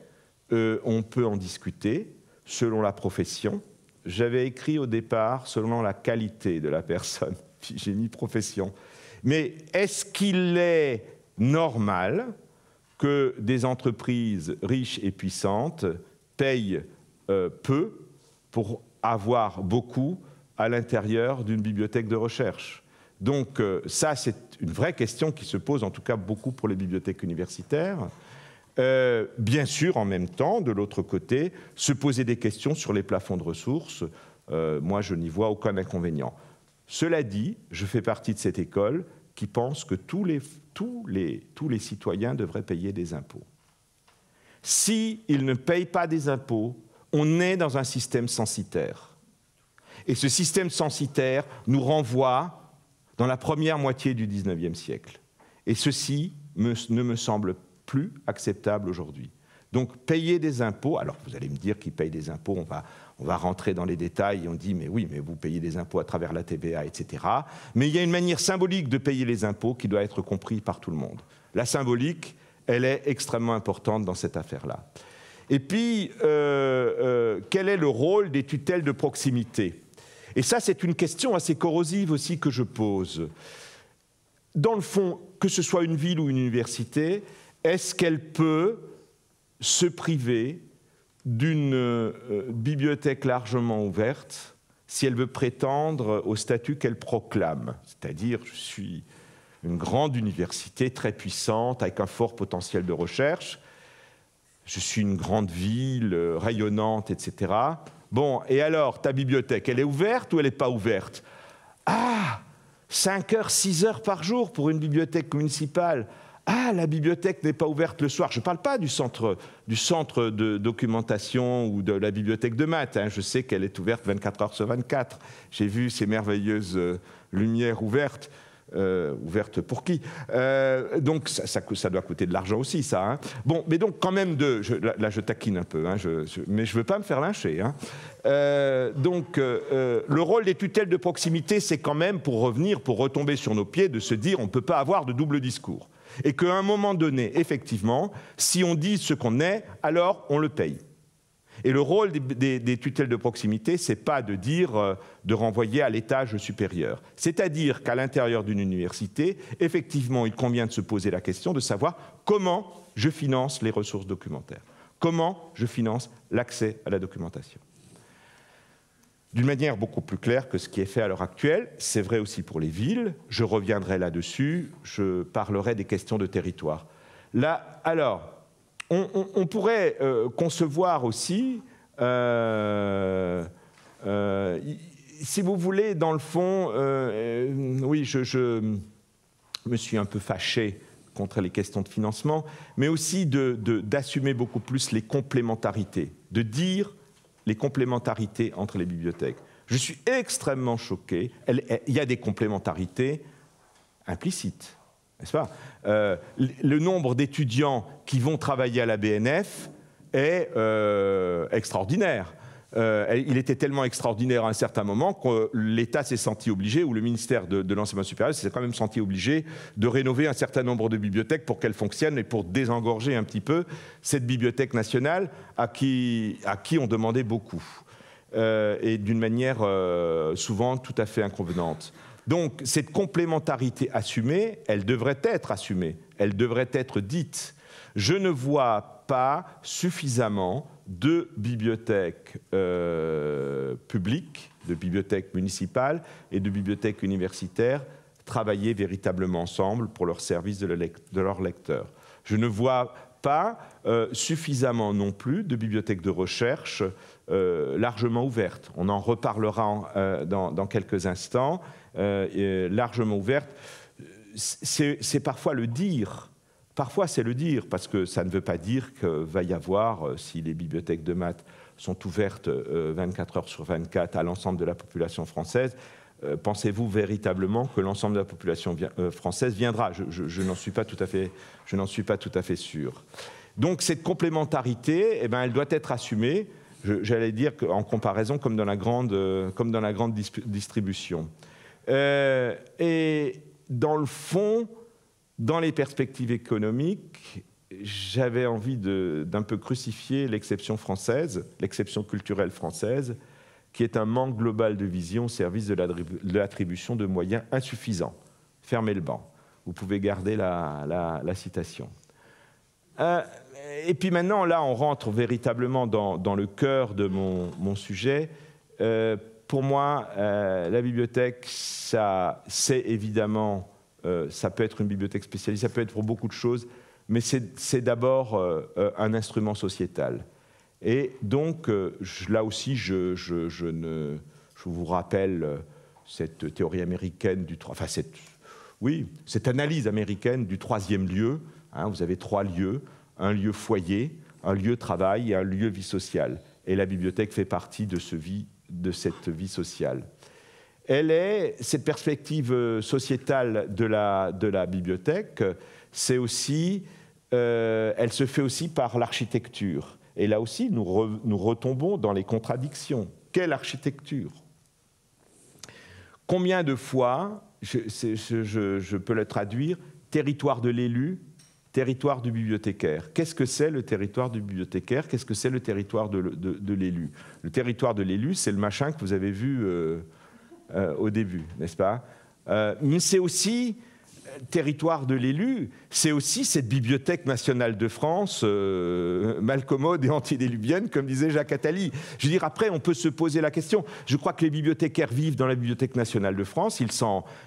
on peut en discuter selon la profession. J'avais écrit au départ selon la qualité de la personne, puis j'ai mis profession. Mais est-ce qu'il est normal que des entreprises riches et puissantes payent peu pour avoir beaucoup à l'intérieur d'une bibliothèque de recherche? Donc ça, c'est une vraie question qui se pose, en tout cas beaucoup pour les bibliothèques universitaires. Bien sûr, en même temps, de l'autre côté, se poser des questions sur les plafonds de ressources. Moi, je n'y vois aucun inconvénient. Cela dit, je fais partie de cette école qui pense que tous les citoyens devraient payer des impôts. S'ils ne payent pas des impôts, on est dans un système censitaire. Et ce système censitaire nous renvoie dans la première moitié du XIXe siècle. Et ceci ne me semble plus acceptable aujourd'hui. Donc, payer des impôts, alors vous allez me dire qu'ils payent des impôts, on va rentrer dans les détails et on dit, mais oui, mais vous payez des impôts à travers la TVA, etc. Mais il y a une manière symbolique de payer les impôts qui doit être comprise par tout le monde. La symbolique, elle est extrêmement importante dans cette affaire-là. Et puis, quel est le rôle des tutelles de proximité? Et ça, c'est une question assez corrosive aussi que je pose. Dans le fond, que ce soit une ville ou une université, est-ce qu'elle peut se priver d'une bibliothèque largement ouverte si elle veut prétendre au statut qu'elle proclame? C'est-à-dire, je suis une grande université très puissante, avec un fort potentiel de recherche, je suis une grande ville rayonnante, etc. Bon, et alors, ta bibliothèque, elle est ouverte ou elle n'est pas ouverte? Ah, 5 heures, 6 heures par jour pour une bibliothèque municipale. Ah, la bibliothèque n'est pas ouverte le soir. Je ne parle pas du centre de documentation ou de la bibliothèque de maths. Je sais qu'elle est ouverte 24 heures sur 24. J'ai vu ces merveilleuses lumières ouvertes. Ouverte pour qui? Donc ça doit coûter de l'argent aussi, ça. Hein. Bon, mais donc quand même là je taquine un peu, mais je ne veux pas me faire lyncher. Hein. Le rôle des tutelles de proximité, c'est quand même, pour retomber sur nos pieds, de se dire on ne peut pas avoir de double discours. Et qu'à un moment donné, effectivement, si on dit ce qu'on est, alors on le paye. Et le rôle des tutelles de proximité, ce n'est pas de dire, de renvoyer à l'étage supérieur. C'est-à-dire qu'à l'intérieur d'une université, effectivement, il convient de se poser la question de savoir comment je finance les ressources documentaires, comment je finance l'accès à la documentation. D'une manière beaucoup plus claire que ce qui est fait à l'heure actuelle, c'est vrai aussi pour les villes, je reviendrai là-dessus, je parlerai des questions de territoire. Là, alors, on pourrait concevoir aussi, si vous voulez, dans le fond, oui, je me suis un peu fâché contre les questions de financement, mais aussi d'assumer beaucoup plus les complémentarités, de dire les complémentarités entre les bibliothèques. Je suis extrêmement choqué, il y a des complémentarités implicites. N'est-ce pas? Le nombre d'étudiants qui vont travailler à la BNF est extraordinaire. il était tellement extraordinaire à un certain moment que l'État s'est senti obligé, ou le ministère de l'enseignement supérieur s'est quand même senti obligé de rénover un certain nombre de bibliothèques pour qu'elles fonctionnent et pour désengorger un petit peu cette bibliothèque nationale à qui on demandait beaucoup, et d'une manière souvent tout à fait inconvenante. Donc cette complémentarité assumée, elle devrait être assumée, elle devrait être dite. Je ne vois pas suffisamment de bibliothèques publiques, de bibliothèques municipales et de bibliothèques universitaires travailler véritablement ensemble pour leur service de leurs lecteurs. Je ne vois pas suffisamment non plus de bibliothèques de recherche largement ouvertes. On en reparlera dans quelques instants. Largement ouvertes, c'est parfois le dire. Parfois, c'est le dire, parce que ça ne veut pas dire qu'il va y avoir, si les bibliothèques de maths sont ouvertes 24 heures sur 24 à l'ensemble de la population française, pensez-vous véritablement que l'ensemble de la population française viendra? Je n'en suis pas tout à fait sûr. Donc cette complémentarité, eh ben, elle doit être assumée, j'allais dire en comparaison comme dans la grande distribution. Et dans le fond, dans les perspectives économiques, j'avais envie d'un peu crucifier l'exception française, l'exception culturelle française, qui est un manque global de vision au service de l'attribution de moyens insuffisants. Fermez le banc. Vous pouvez garder la citation. Et puis maintenant, là, on rentre véritablement dans le cœur de mon sujet. Pour moi, la bibliothèque, c'est évidemment... ça peut être une bibliothèque spécialisée, ça peut être pour beaucoup de choses, mais c'est d'abord un instrument sociétal. Et donc, là aussi, je vous rappelle cette théorie américaine cette analyse américaine du troisième lieu. Hein, vous avez 3 lieux, un lieu foyer, un lieu travail et un lieu vie sociale. Et la bibliothèque fait partie de cette vie sociale. Cette perspective sociétale de la bibliothèque, c'est aussi, elle se fait aussi par l'architecture. Et là aussi, nous retombons dans les contradictions. Quelle architecture? Combien de fois, je peux le traduire, territoire de l'élu, territoire du bibliothécaire. Qu'est-ce que c'est le territoire du bibliothécaire? Qu'est-ce que c'est le territoire de l'élu? Le territoire de l'élu, c'est le machin que vous avez vu au début, n'est-ce pas? Mais c'est aussi, territoire de l'élu, c'est aussi cette Bibliothèque nationale de France, malcommode et antédiluvienne, comme disait Jacques Attali. Je veux dire, après, on peut se poser la question. Je crois que les bibliothécaires vivent dans la Bibliothèque nationale de France.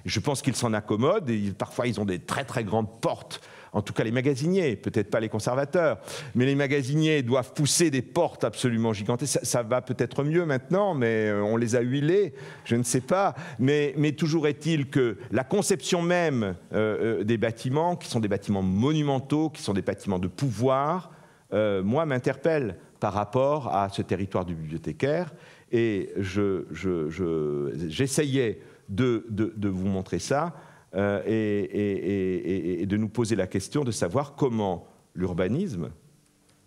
Je pense qu'ils s'en accommodent. Et parfois, ils ont des très, très grandes portes. En tout cas, les magasiniers, peut-être pas les conservateurs, mais les magasiniers doivent pousser des portes absolument gigantesques. Ça va peut-être mieux maintenant, mais on les a huilés, je ne sais pas. Mais toujours est-il que la conception même des bâtiments, qui sont des bâtiments monumentaux, qui sont des bâtiments de pouvoir, moi, m'interpelle par rapport à ce territoire du bibliothécaire. Et j'essayais de vous montrer ça. Et de nous poser la question de savoir comment l'urbanisme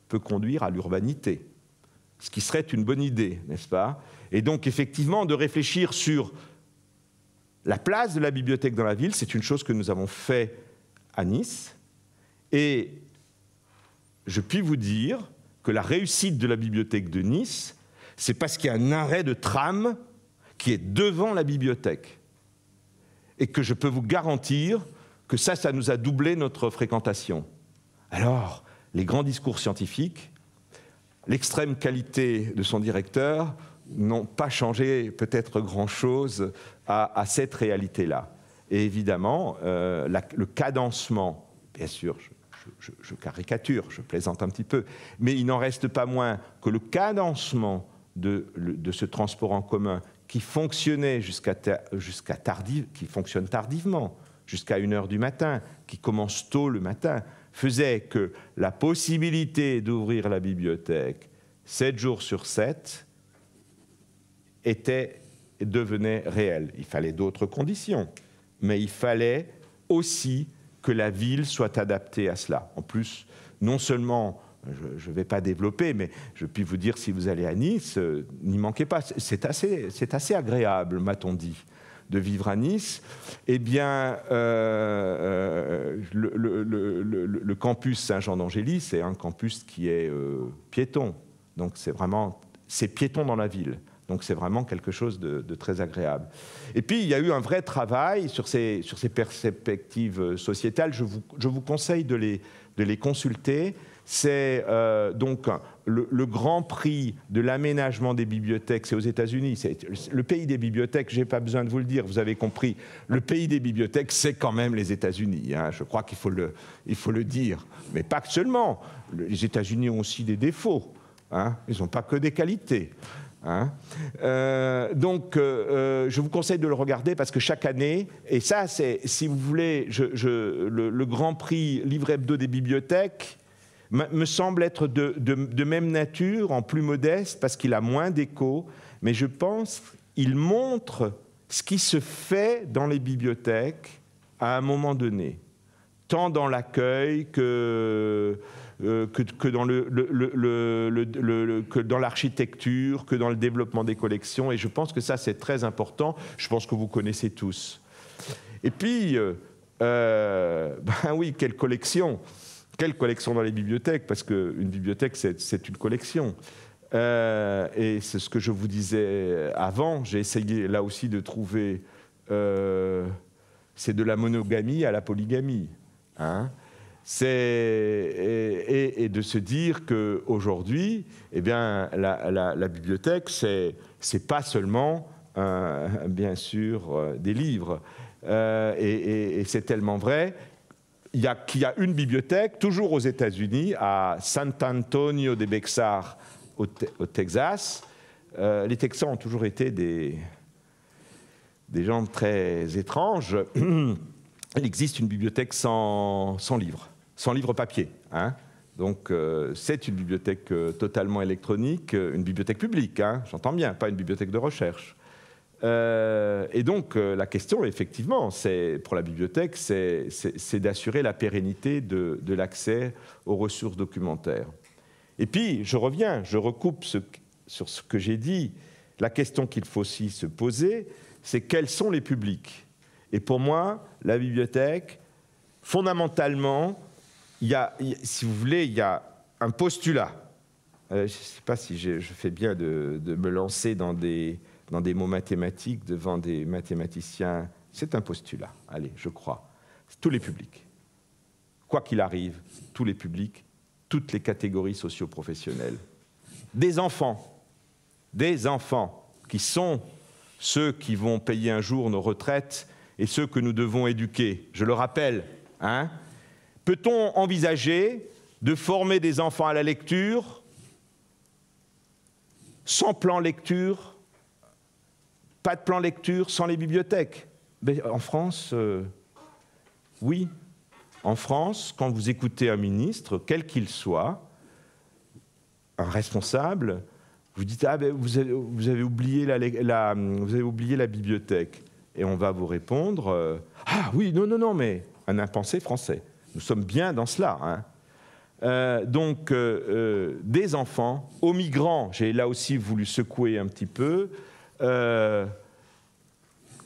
peut conduire à l'urbanité, ce qui serait une bonne idée, n'est-ce pas? Et donc, effectivement, de réfléchir sur la place de la bibliothèque dans la ville, c'est une chose que nous avons fait à Nice. Et je puis vous dire que la réussite de la bibliothèque de Nice, c'est parce qu'il y a un arrêt de tram qui est devant la bibliothèque. Et que je peux vous garantir que ça nous a doublé notre fréquentation. Alors, les grands discours scientifiques, l'extrême qualité de son directeur n'ont pas changé peut-être grand-chose à cette réalité-là. Et évidemment, le cadencement, bien sûr, je caricature, je plaisante un petit peu, mais il n'en reste pas moins que le cadencement de ce transport en commun qui fonctionnait qui fonctionne tardivement, jusqu'à 1h du matin, qui commence tôt le matin, faisait que la possibilité d'ouvrir la bibliothèque 7 jours sur 7 devenait réelle. Il fallait d'autres conditions, mais il fallait aussi que la ville soit adaptée à cela. En plus, non seulement Je ne vais pas développer, mais je puis vous dire, si vous allez à Nice, n'y manquez pas. C'est assez agréable, m'a-t-on dit, de vivre à Nice. Eh bien, le campus Saint-Jean-d'Angély, c'est un campus qui est piéton. Donc c'est piéton dans la ville. Donc c'est vraiment quelque chose de très agréable. Et puis il y a eu un vrai travail sur ces perspectives sociétales. Je vous conseille de les consulter. C'est donc le Grand Prix de l'aménagement des bibliothèques, c'est aux États-Unis. C'est le pays des bibliothèques, je n'ai pas besoin de vous le dire, vous avez compris. Le pays des bibliothèques, c'est quand même les États-Unis. Hein. Je crois qu'il faut le dire. Mais pas que seulement. Les États-Unis ont aussi des défauts. Hein. Ils n'ont pas que des qualités. Hein. Donc, je vous conseille de le regarder parce que chaque année, et ça, c'est, si vous voulez, le Grand Prix Livre Hebdo des bibliothèques me semble être de même nature, en plus modeste, parce qu'il a moins d'écho, mais je pense qu'il montre ce qui se fait dans les bibliothèques à un moment donné, tant dans l'accueil que dans l'architecture, que dans le développement des collections. Et je pense que ça, c'est très important. Je pense que vous connaissez tous. Et puis, ben oui, quelle collection dans les bibliothèques, parce qu'une bibliothèque, c'est une collection. Et c'est ce que je vous disais avant. J'ai essayé, là aussi, de trouver... c'est de la monogamie à la polygamie. Hein. Et de se dire qu'aujourd'hui, eh bien, la bibliothèque, c'est pas seulement, bien sûr, des livres. Et c'est tellement vrai qu'il y a une bibliothèque, toujours aux États-Unis, à San Antonio de Bexar, au Texas. Les Texans ont toujours été des gens très étranges. Il existe une bibliothèque sans livre papier. Hein. Donc, c'est une bibliothèque totalement électronique, une bibliothèque publique, hein, j'entends bien, pas une bibliothèque de recherche. Et donc, la question, effectivement, pour la bibliothèque, c'est d'assurer la pérennité de l'accès aux ressources documentaires. Et puis, je recoupe sur ce que j'ai dit. La question qu'il faut aussi se poser, c'est quels sont les publics ? Et pour moi, la bibliothèque, fondamentalement, si vous voulez, il y a un postulat. Je ne sais pas si je fais bien de me lancer dans des mots mathématiques devant des mathématiciens. C'est un postulat, allez, je crois. Tous les publics. Quoi qu'il arrive, tous les publics, toutes les catégories socio-professionnelles. Des enfants qui sont ceux qui vont payer un jour nos retraites et ceux que nous devons éduquer. Je le rappelle, hein. Peut-on envisager de former des enfants à la lecture sans plan lecture, pas de plan lecture sans les bibliothèques? Mais en France, oui. En France, quand vous écoutez un ministre, quel qu'il soit, un responsable, vous dites « Ah, ben, vous avez oublié la bibliothèque ». Et on va vous répondre « Ah oui, non, mais un impensé français ». Nous sommes bien dans cela. Hein. Donc, des enfants, aux migrants, j'ai là aussi voulu secouer un petit peu.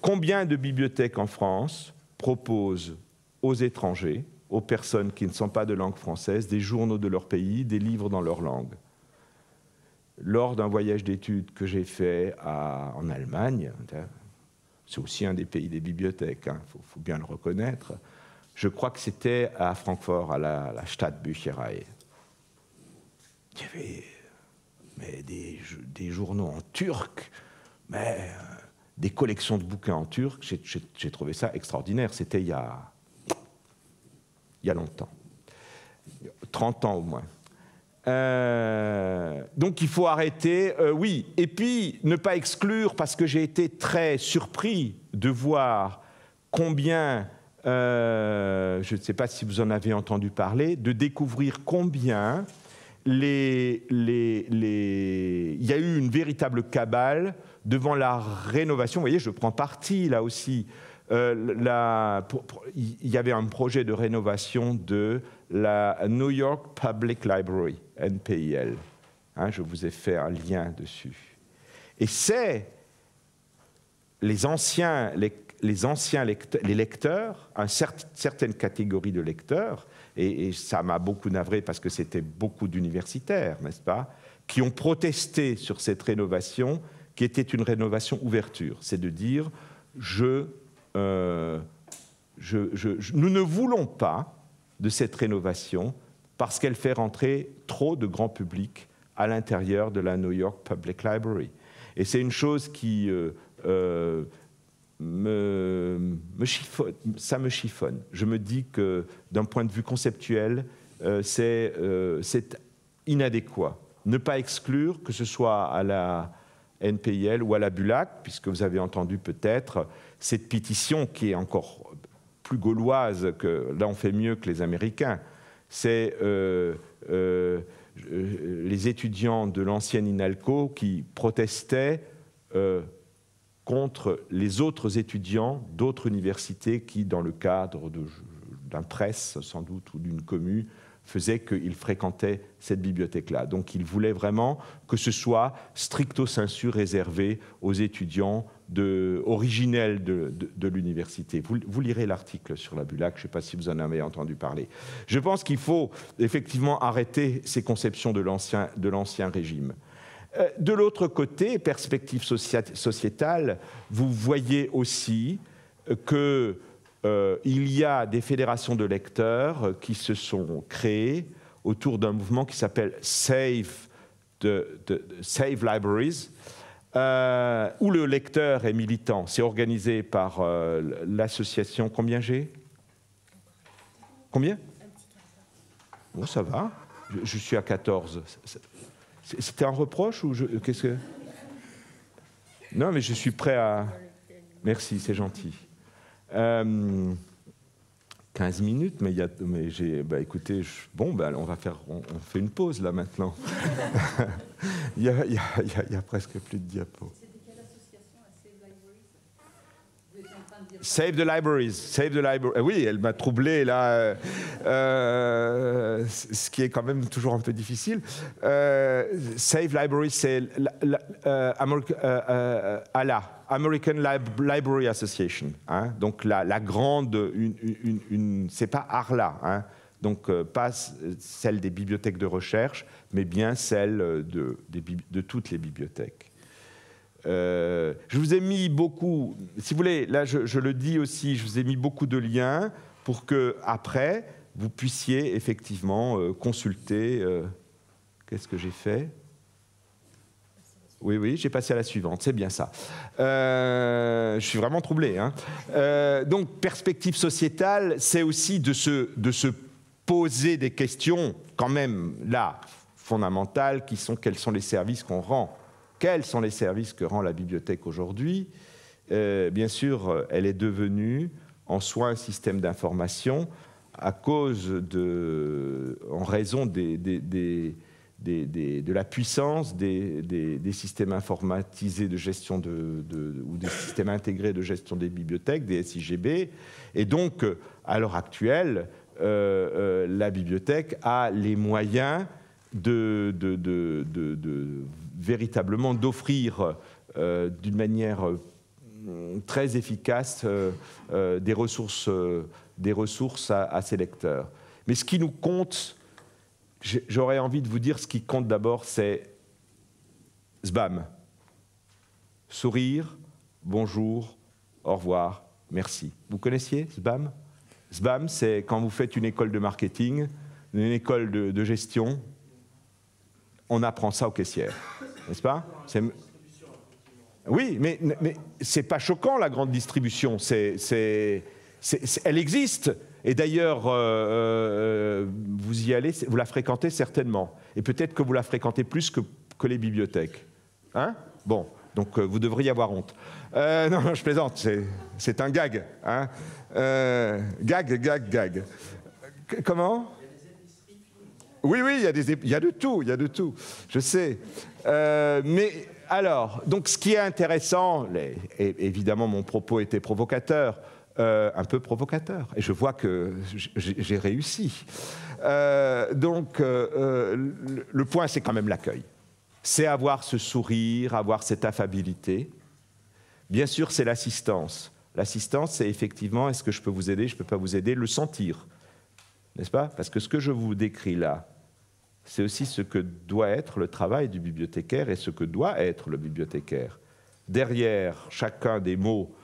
Combien de bibliothèques en France proposent aux étrangers, aux personnes qui ne sont pas de langue française, des journaux de leur pays, des livres dans leur langue? Lors d'un voyage d'études que j'ai fait en Allemagne, c'est aussi un des pays des bibliothèques, hein, faut bien le reconnaître. Je crois que c'était à Francfort, à la Stadtbücherei. Il y avait des journaux en turc, mais des collections de bouquins en turc. J'ai trouvé ça extraordinaire. C'était il y a longtemps, 30 ans au moins. Donc il faut arrêter, oui. Et puis ne pas exclure, parce que j'ai été très surpris de voir combien... je ne sais pas si vous en avez entendu parler, de découvrir combien il y a eu une véritable cabale devant la rénovation. Vous voyez, je prends parti là aussi il y avait un projet de rénovation de la New York Public Library, NPIL. Hein, je vous ai fait un lien dessus. Et c'est les lecteurs, certaines catégories de lecteurs, et ça m'a beaucoup navré parce que c'était beaucoup d'universitaires, n'est-ce pas, qui ont protesté sur cette rénovation, qui était une rénovation ouverture. C'est de dire, nous ne voulons pas de cette rénovation parce qu'elle fait rentrer trop de grand public à l'intérieur de la New York Public Library. Et c'est une chose qui ça me chiffonne. Je me dis que d'un point de vue conceptuel, c'est inadéquat. Ne pas exclure, que ce soit à la NPIL ou à la BULAC, puisque vous avez entendu peut-être cette pétition qui est encore plus gauloise, que là on fait mieux que les Américains. C'est les étudiants de l'ancienne INALCO qui protestaient contre les autres étudiants d'autres universités qui, dans le cadre d'un presse sans doute ou d'une commu, faisaient qu'ils fréquentaient cette bibliothèque-là. Donc ils voulaient vraiment que ce soit stricto sensu réservé aux étudiants originels de l'université. Vous lirez l'article sur la BULAC, je ne sais pas si vous en avez entendu parler. Je pense qu'il faut effectivement arrêter ces conceptions de l'ancien régime. De l'autre côté, perspective sociétale, vous voyez aussi qu'il y a des fédérations de lecteurs qui se sont créées autour d'un mouvement qui s'appelle Save Libraries, où le lecteur est militant. C'est organisé par l'association... Combien j'ai? Combien? Bon, ça va. Je suis à 14. C'était un reproche ou qu'est-ce que... Non, mais je suis prêt à... Merci, c'est gentil. 15 minutes, mais j'ai... écoutez, on fait une pause là maintenant. il y a presque plus de diapos. C'était quelle association, Save Libraries? Save the Libraries. Oui, elle m'a troublé là, ce qui est quand même toujours un peu difficile. Save Libraries, c'est American Library Association. Hein, donc la grande, c'est pas ARLA, hein, donc pas celle des bibliothèques de recherche, mais bien celle de toutes les bibliothèques. Je vous ai mis beaucoup, si vous voulez, là je le dis aussi, je vous ai mis beaucoup de liens pour que après vous puissiez effectivement consulter. Qu'est-ce que j'ai fait? Oui, j'ai passé à la suivante, c'est bien ça. Je suis vraiment troublé. Hein. Donc, perspective sociétale, c'est aussi de se poser des questions, quand même, là, fondamentales, qui sont quels sont les services qu'on rend. Quels sont les services que rend la bibliothèque aujourd'hui? Bien sûr, elle est devenue en soi un système d'information en raison de la puissance des systèmes informatisés de gestion ou des systèmes intégrés de gestion des bibliothèques, des SIGB. Et donc, à l'heure actuelle, la bibliothèque a les moyens véritablement d'offrir d'une manière très efficace des ressources à ses lecteurs. Mais ce qui nous compte, j'aurais envie de vous dire, ce qui compte d'abord, c'est SBAM. Sourire, bonjour, au revoir, merci. Vous connaissiez SBAM? SBAM, c'est quand vous faites une école de marketing, une école de gestion, on apprend ça aux caissières, n'est-ce pas? Oui, mais c'est pas choquant, la grande distribution. Elle existe. Et d'ailleurs, vous y allez, vous la fréquentez certainement. Et peut-être que vous la fréquentez plus que les bibliothèques. Hein? Bon, donc vous devriez avoir honte. Non, je plaisante, c'est un gag. Hein? Gag. Comment? Oui, il y a de tout, je sais. Mais alors, donc ce qui est intéressant, évidemment mon propos était provocateur, un peu provocateur. Et je vois que j'ai réussi. Donc, le point, c'est quand même l'accueil. C'est avoir ce sourire, avoir cette affabilité. Bien sûr, c'est l'assistance. L'assistance, c'est effectivement, est-ce que je peux vous aider, je ne peux pas vous aider, le sentir. N'est-ce pas? Parce que ce que je vous décris là, c'est aussi ce que doit être le travail du bibliothécaire et ce que doit être le bibliothécaire. Derrière chacun des mots,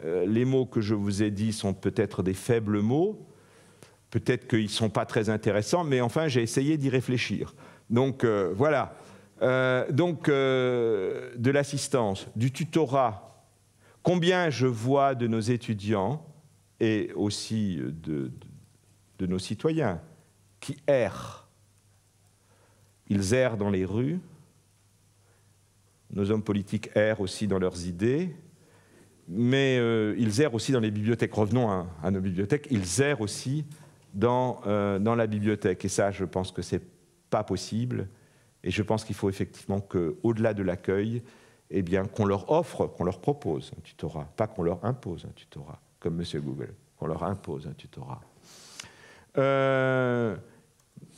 les mots que je vous ai dit sont peut-être des faibles mots, peut-être qu'ils ne sont pas très intéressants, mais enfin, j'ai essayé d'y réfléchir. Donc, voilà. De l'assistance, du tutorat. Combien je vois de nos étudiants et aussi de nos citoyens qui errent. Ils errent dans les rues. Nos hommes politiques errent aussi dans leurs idées. Mais ils errent aussi dans les bibliothèques. Revenons à nos bibliothèques. Ils errent aussi dans la bibliothèque. Et ça, je pense que ce n'est pas possible. Et je pense qu'il faut effectivement qu'au-delà de l'accueil, eh bien, qu'on leur offre, qu'on leur propose un tutorat. Pas qu'on leur impose un tutorat, comme M. Google. Qu'on leur impose un tutorat.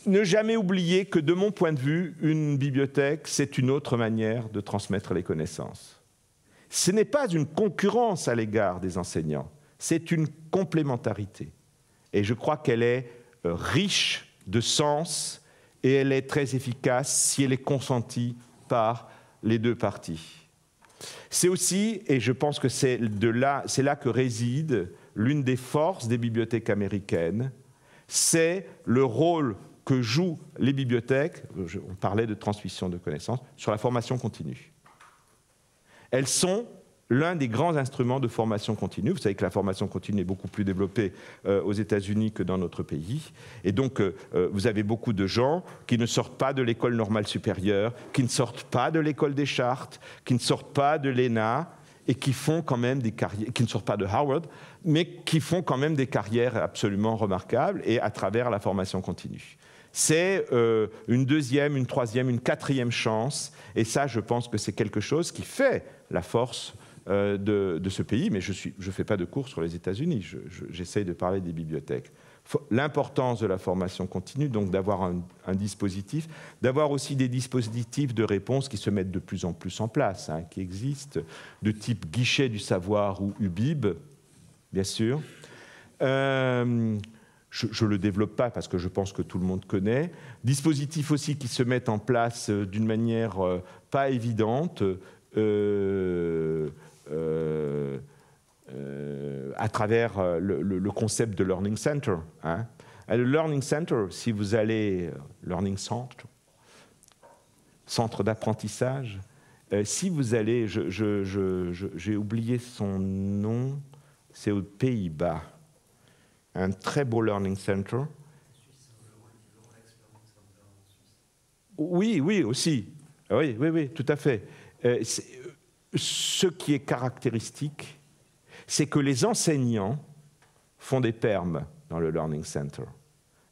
Ne jamais oublier que, de mon point de vue, une bibliothèque, c'est une autre manière de transmettre les connaissances. Ce n'est pas une concurrence à l'égard des enseignants, c'est une complémentarité. Et je crois qu'elle est riche de sens et elle est très efficace si elle est consentie par les deux parties. C'est aussi, et je pense que c'est là que réside l'une des forces des bibliothèques américaines, c'est le rôle que jouent les bibliothèques, on parlait de transmission de connaissances, sur la formation continue. Elles sont l'un des grands instruments de formation continue. Vous savez que la formation continue est beaucoup plus développée aux États-Unis que dans notre pays. Et donc, vous avez beaucoup de gens qui ne sortent pas de l'école normale supérieure, qui ne sortent pas de l'école des chartes, qui ne sortent pas de l'ENA, et qui font quand même des carrières, qui ne sortent pas de Harvard, mais qui font quand même des carrières absolument remarquables, et à travers la formation continue. C'est une deuxième, une troisième, une quatrième chance, et ça, je pense que c'est quelque chose qui fait la force de ce pays, mais je ne fais pas de cours sur les États-Unis, j'essaye de parler des bibliothèques. L'importance de la formation continue, donc d'avoir un dispositif, d'avoir aussi des dispositifs de réponse qui se mettent de plus en plus en place, hein, qui existent, de type guichet du savoir ou UBIB, bien sûr. Je ne le développe pas parce que je pense que tout le monde connaît. Dispositifs aussi qui se mettent en place d'une manière pas évidente, à travers le concept de Learning Center. Hein. Le Learning Center, si vous allez, Learning Center, centre d'apprentissage, si vous allez, j'ai oublié son nom, c'est aux Pays-Bas, un très beau Learning Center. Oui, oui, aussi. Oui, oui, oui, tout à fait. Ce qui est caractéristique, c'est que les enseignants font des permes dans le Learning Center.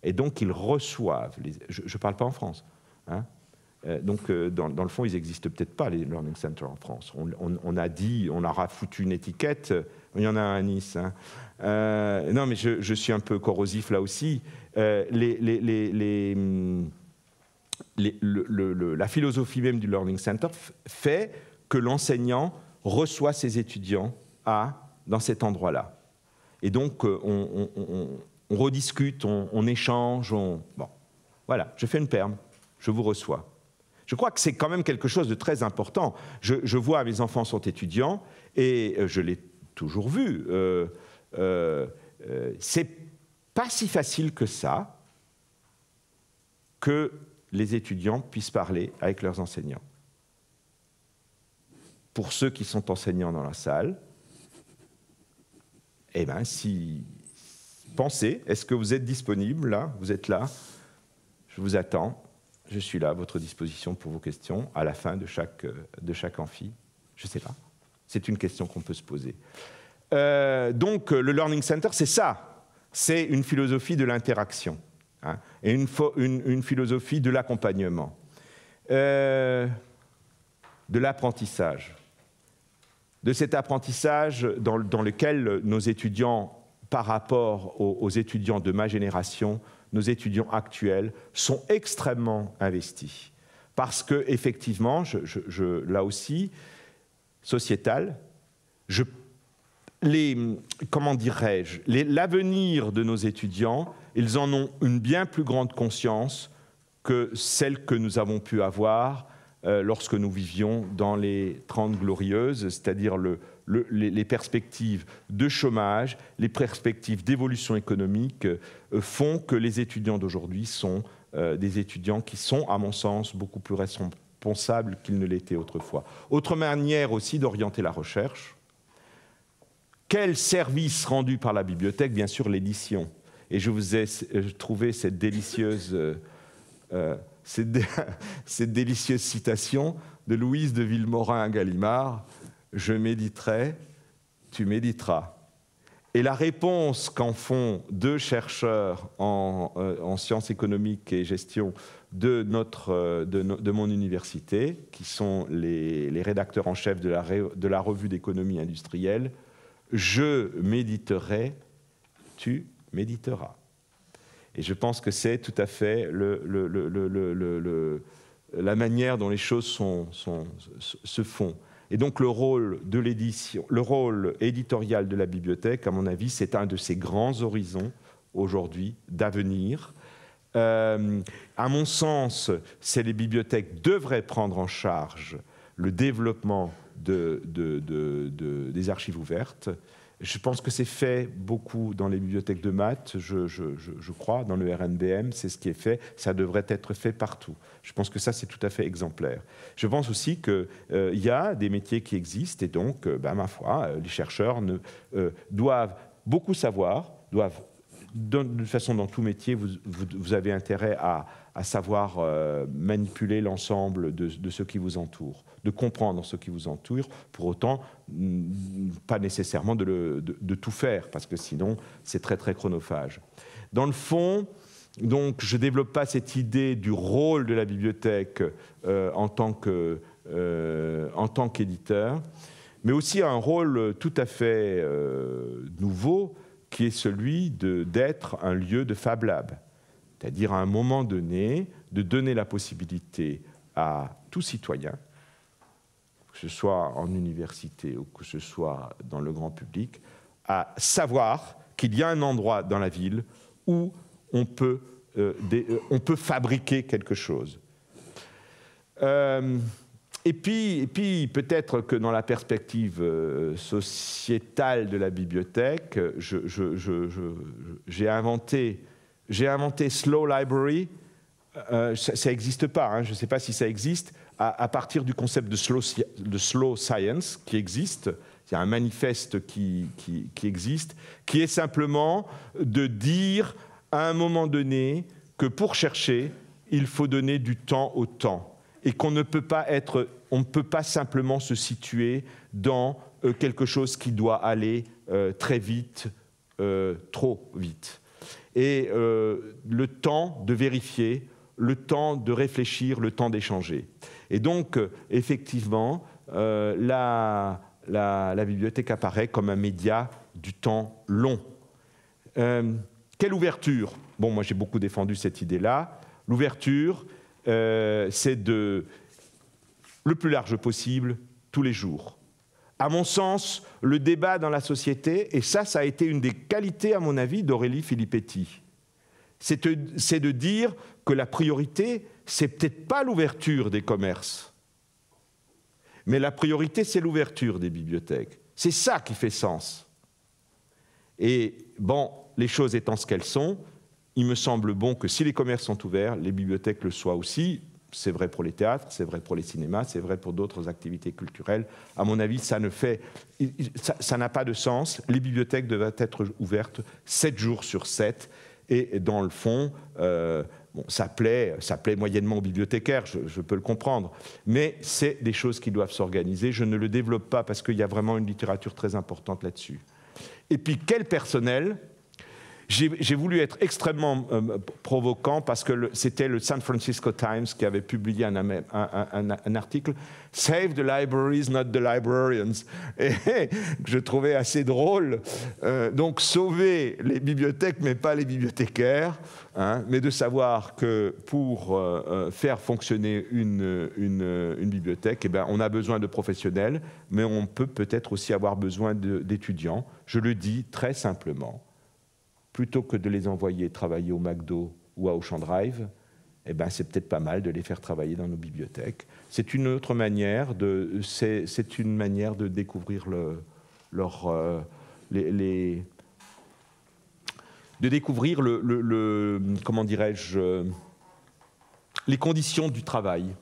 Et donc, ils reçoivent... Je ne parle pas en France. Hein, donc, dans le fond, ils n'existent peut-être pas, les Learning Centers en France. On a dit, on leur a foutu une étiquette. Il y en a un à Nice. Hein. Non, mais je suis un peu corrosif là aussi. La philosophie même du Learning Center fait que l'enseignant reçoit ses étudiants dans cet endroit-là. Et donc, on rediscute, on échange. Bon, voilà, je fais une perme, je vous reçois. Je crois que c'est quand même quelque chose de très important. Je vois, mes enfants sont étudiants, et je l'ai toujours vu. C'est pas si facile que ça que les étudiants puissent parler avec leurs enseignants. Pour ceux qui sont enseignants dans la salle, eh bien, pensez, est-ce que vous êtes disponible là? Vous êtes là? Je vous attends. Je suis là à votre disposition pour vos questions à la fin de chaque amphi. Je ne sais pas. C'est une question qu'on peut se poser. Donc, le Learning Center, c'est ça. C'est une philosophie de l'interaction, hein, et une philosophie de l'accompagnement, de l'apprentissage. de cet apprentissage dans lequel nos étudiants, par rapport aux étudiants de ma génération, nos étudiants actuels, sont extrêmement investis. Parce qu'effectivement, là aussi, sociétal, comment dirais-je, l'avenir de nos étudiants, ils en ont une bien plus grande conscience que celle que nous avons pu avoir lorsque nous vivions dans les 30 glorieuses, c'est-à-dire les perspectives de chômage, les perspectives d'évolution économique font que les étudiants d'aujourd'hui sont des étudiants qui sont, à mon sens, beaucoup plus responsables qu'ils ne l'étaient autrefois. Autre manière aussi d'orienter la recherche. Quel service rendu par la bibliothèque? Bien sûr, l'édition. Et je vous ai trouvé cette délicieuse citation de Louise de Villemorin à Gallimard. Je méditerai, tu méditeras. Et la réponse qu'en font deux chercheurs en sciences économiques et gestion de mon université, qui sont les rédacteurs en chef de la revue d'économie industrielle, je méditerai, tu méditeras. Et je pense que c'est tout à fait la manière dont les choses se font. Et donc le rôle de l'édition, le rôle éditorial de la bibliothèque, à mon avis, c'est un de ces grands horizons aujourd'hui d'avenir. À mon sens, les bibliothèques devraient prendre en charge le développement des archives ouvertes. Je pense que c'est fait beaucoup dans les bibliothèques de maths, je crois, dans le RNBM, c'est ce qui est fait, ça devrait être fait partout. Je pense que ça, c'est tout à fait exemplaire. Je pense aussi qu'il y a des métiers qui existent, et donc, ma foi, les chercheurs doivent beaucoup savoir, de toute façon, dans tout métier, vous avez intérêt à savoir manipuler l'ensemble de ce qui vous entoure, de comprendre ce qui vous entoure, pour autant, pas nécessairement de tout faire, parce que sinon, c'est très, très chronophage. Dans le fond, donc, je ne développe pas cette idée du rôle de la bibliothèque en tant qu'éditeur, mais aussi un rôle tout à fait nouveau, qui est celui d'être un lieu de Fab Lab. C'est-à-dire, à un moment donné, de donner la possibilité à tout citoyen, que ce soit en université ou que ce soit dans le grand public, à savoir qu'il y a un endroit dans la ville où on peut fabriquer quelque chose. Et puis peut-être que dans la perspective sociétale de la bibliothèque, j'ai inventé Slow Library. Ça n'existe pas, hein, je ne sais pas si ça existe, à partir du concept de slow science qui existe. Il y a un manifeste qui existe, qui est simplement de dire à un moment donné que pour chercher, il faut donner du temps au temps. Et qu'on ne peut pas simplement se situer dans quelque chose qui doit aller très vite, trop vite. Et le temps de vérifier, le temps de réfléchir, le temps d'échanger. Et donc, effectivement, la bibliothèque apparaît comme un média du temps long. Quelle ouverture? Bon, moi j'ai beaucoup défendu cette idée-là. L'ouverture, c'est le plus large possible, tous les jours. À mon sens, le débat dans la société, et ça a été une des qualités, à mon avis, d'Aurélie Filippetti, c'est de dire que la priorité, c'est peut-être pas l'ouverture des commerces, mais la priorité, c'est l'ouverture des bibliothèques. C'est ça qui fait sens. Et bon, les choses étant ce qu'elles sont, il me semble bon que si les commerces sont ouverts, les bibliothèques le soient aussi. C'est vrai pour les théâtres, c'est vrai pour les cinémas, c'est vrai pour d'autres activités culturelles. À mon avis, ça n'a pas de sens. Les bibliothèques doivent être ouvertes 7 jours sur 7. Et dans le fond, ça plaît moyennement aux bibliothécaires, je peux le comprendre. Mais c'est des choses qui doivent s'organiser. Je ne le développe pas parce qu'il y a vraiment une littérature très importante là-dessus. Et puis, quel personnel ? J'ai voulu être extrêmement provocant parce que c'était le San Francisco Times qui avait publié un article « Save the libraries, not the librarians ». Et je trouvais assez drôle. Donc sauver les bibliothèques, mais pas les bibliothécaires, hein, mais de savoir que pour faire fonctionner une bibliothèque, eh bien, on a besoin de professionnels, mais on peut peut-être aussi avoir besoin d'étudiants. Je le dis très simplement. Plutôt que de les envoyer travailler au McDo ou à Ocean Drive, eh ben, c'est peut-être pas mal de les faire travailler dans nos bibliothèques. C'est une autre manière de découvrir comment dirais-je, les conditions du travail,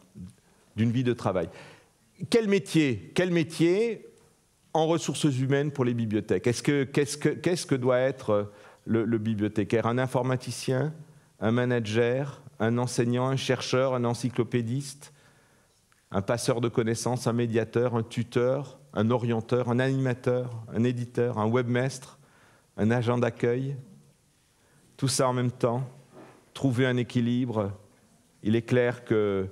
d'une vie de travail. Quel métier en ressources humaines pour les bibliothèques? Qu'est-ce que doit être le bibliothécaire? Un informaticien, un manager, un enseignant, un chercheur, un encyclopédiste, un passeur de connaissances, un médiateur, un tuteur, un orienteur, un animateur, un éditeur, un webmaître, un agent d'accueil. Tout ça en même temps, trouver un équilibre. Il est clair que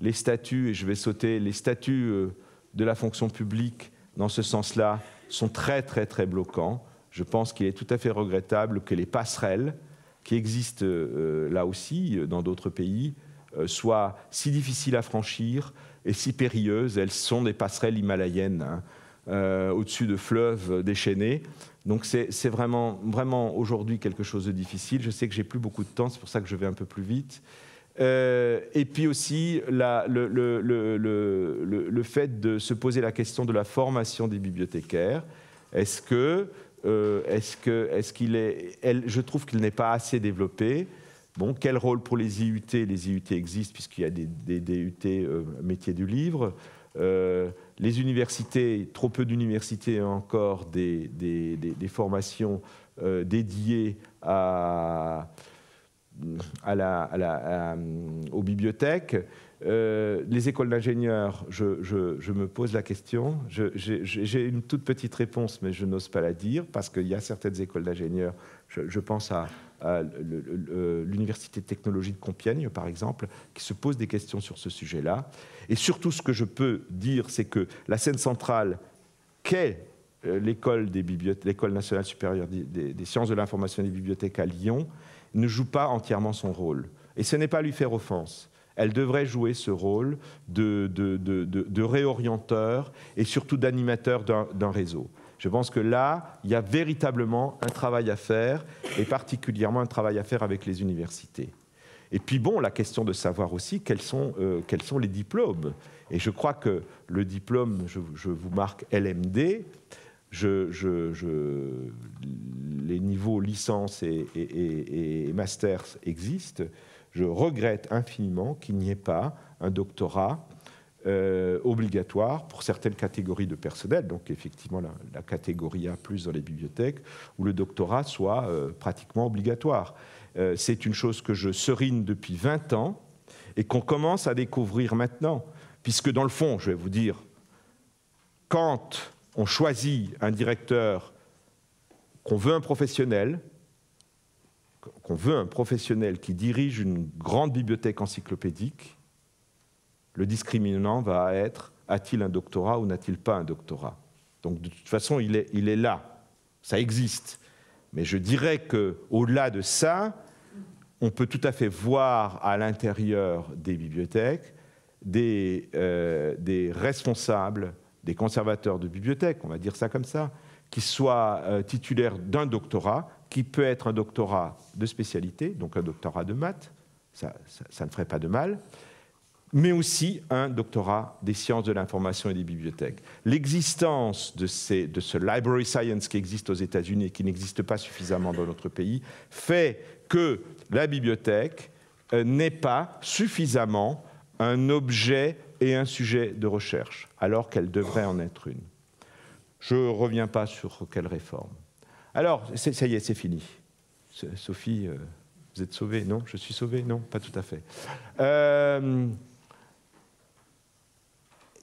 les statuts, et je vais sauter, les statuts de la fonction publique, dans ce sens-là, sont très, très, très bloquants. Je pense qu'il est tout à fait regrettable que les passerelles qui existent là aussi, dans d'autres pays, soient si difficiles à franchir et si périlleuses. Elles sont des passerelles himalayennes, hein, au-dessus de fleuves déchaînés. Donc c'est vraiment, vraiment aujourd'hui quelque chose de difficile. Je sais que j'ai plus beaucoup de temps, c'est pour ça que je vais un peu plus vite. Et puis aussi le fait de se poser la question de la formation des bibliothécaires. Je trouve qu'il n'est pas assez développé. Bon, quel rôle pour les IUT? Les IUT existent puisqu'il y a des DUT métiers du livre. Les universités, trop peu d'universités ont encore des formations dédiées aux bibliothèques. Les écoles d'ingénieurs, je me pose la question. J'ai une toute petite réponse, mais je n'ose pas la dire, parce qu'il y a certaines écoles d'ingénieurs, je pense à l'Université de technologie de Compiègne, par exemple, qui se posent des questions sur ce sujet-là. Et surtout, ce que je peux dire, c'est que la scène centrale, qu'est l'école nationale supérieure des sciences de l'information et des bibliothèques à Lyon, ne joue pas entièrement son rôle. Et ce n'est pas lui faire offense. Elle devrait jouer ce rôle de réorienteur et surtout d'animateur d'un réseau. Je pense que là, il y a véritablement un travail à faire, et particulièrement un travail à faire avec les universités. Et puis bon, la question de savoir aussi quels sont les diplômes. Et je crois que le diplôme, je vous marque LMD, les niveaux licence et master existent. Je regrette infiniment qu'il n'y ait pas un doctorat obligatoire pour certaines catégories de personnel, donc effectivement la catégorie A+ dans les bibliothèques, où le doctorat soit pratiquement obligatoire. C'est une chose que je serine depuis 20 ans et qu'on commence à découvrir maintenant, puisque dans le fond, je vais vous dire, quand on choisit un directeur, qu'on veut un professionnel qui dirige une grande bibliothèque encyclopédique, le discriminant va être « a-t-il un doctorat ou n'a-t-il pas un doctorat ?» Donc de toute façon, il est là, ça existe. Mais je dirais qu'au-delà de ça, on peut tout à fait voir à l'intérieur des bibliothèques des responsables, des conservateurs de bibliothèques, on va dire ça comme ça, qui soient titulaires d'un doctorat, qui peut être un doctorat de spécialité, donc un doctorat de maths, ça ne ferait pas de mal, mais aussi un doctorat des sciences de l'information et des bibliothèques. L'existence de ce library science qui existe aux États-Unis et qui n'existe pas suffisamment dans notre pays fait que la bibliothèque n'est pas suffisamment un objet et un sujet de recherche, alors qu'elle devrait en être une. Je ne reviens pas sur quelle réforme. Alors, ça y est, c'est fini. Sophie, vous êtes sauvée? Non, je suis sauvée? Non, pas tout à fait.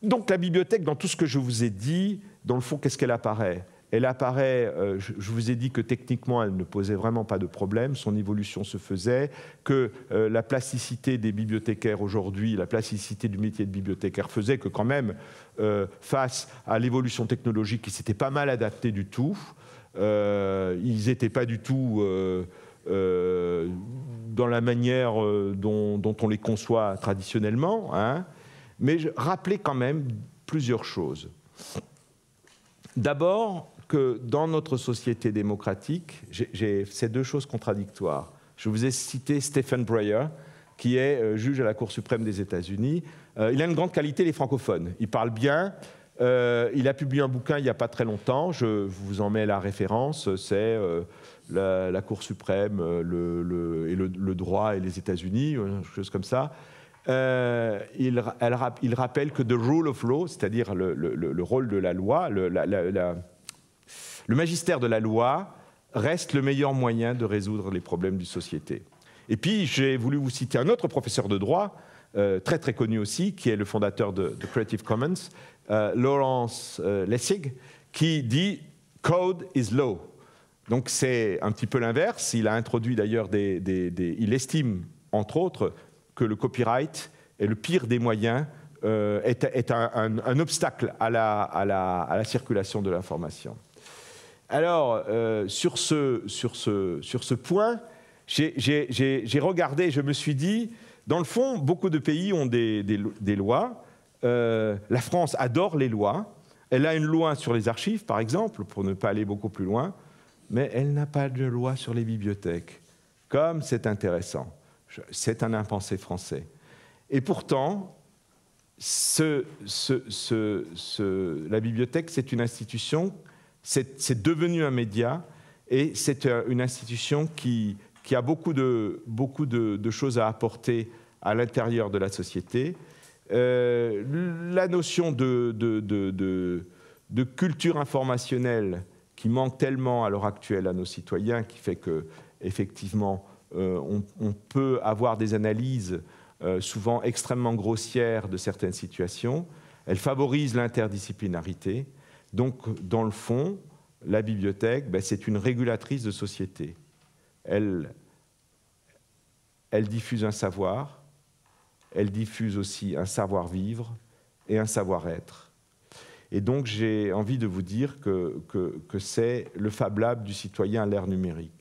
Donc la bibliothèque, dans tout ce que je vous ai dit, dans le fond, qu'est-ce qu'elle apparaît? Elle apparaît, je vous ai dit que techniquement, elle ne posait vraiment pas de problème, son évolution se faisait, que la plasticité des bibliothécaires aujourd'hui, la plasticité du métier de bibliothécaire faisait que quand même, face à l'évolution technologique, ils s'étaient pas mal adaptés du tout. Ils n'étaient pas du tout dans la manière dont on les conçoit traditionnellement, hein. Mais rappelez quand même plusieurs choses. D'abord, que dans notre société démocratique, j'ai ces deux choses contradictoires. Je vous ai cité Stephen Breyer, qui est juge à la Cour suprême des États-Unis. Il a une grande qualité, il est francophone. Il parle bien. Il a publié un bouquin il n'y a pas très longtemps. Je vous en mets la référence. C'est la Cour suprême le droit et les États-Unis, quelque chose comme ça. Il rappelle que the rule of law, c'est-à-dire le rôle de la loi, le magistère de la loi reste le meilleur moyen de résoudre les problèmes d'une société. Et puis, j'ai voulu vous citer un autre professeur de droit, très très connu aussi, qui est le fondateur de Creative Commons, Lawrence Lessig, qui dit « Code is law ». Donc c'est un petit peu l'inverse. Il a introduit d'ailleurs il estime, entre autres, que le copyright est le pire des moyens, est un obstacle à la circulation de l'information. Alors, sur ce point, j'ai regardé, je me suis dit, dans le fond, beaucoup de pays ont des lois. La France adore les lois. Elle a une loi sur les archives, par exemple, pour ne pas aller beaucoup plus loin, mais elle n'a pas de loi sur les bibliothèques. Comme c'est intéressant. C'est un impensé français. Et pourtant, la bibliothèque, c'est une institution, c'est devenu un média, et c'est une institution qui a beaucoup de choses à apporter à l'intérieur de la société. La notion de culture informationnelle qui manque tellement à l'heure actuelle à nos citoyens, qui fait que, effectivement, on peut avoir des analyses souvent extrêmement grossières de certaines situations. Elle favorise l'interdisciplinarité. Donc, dans le fond, la bibliothèque, c'est une régulatrice de société. Elle diffuse un savoir, elle diffuse aussi un savoir-vivre et un savoir-être. Et donc, j'ai envie de vous dire que c'est le Fab Lab du citoyen à l'ère numérique.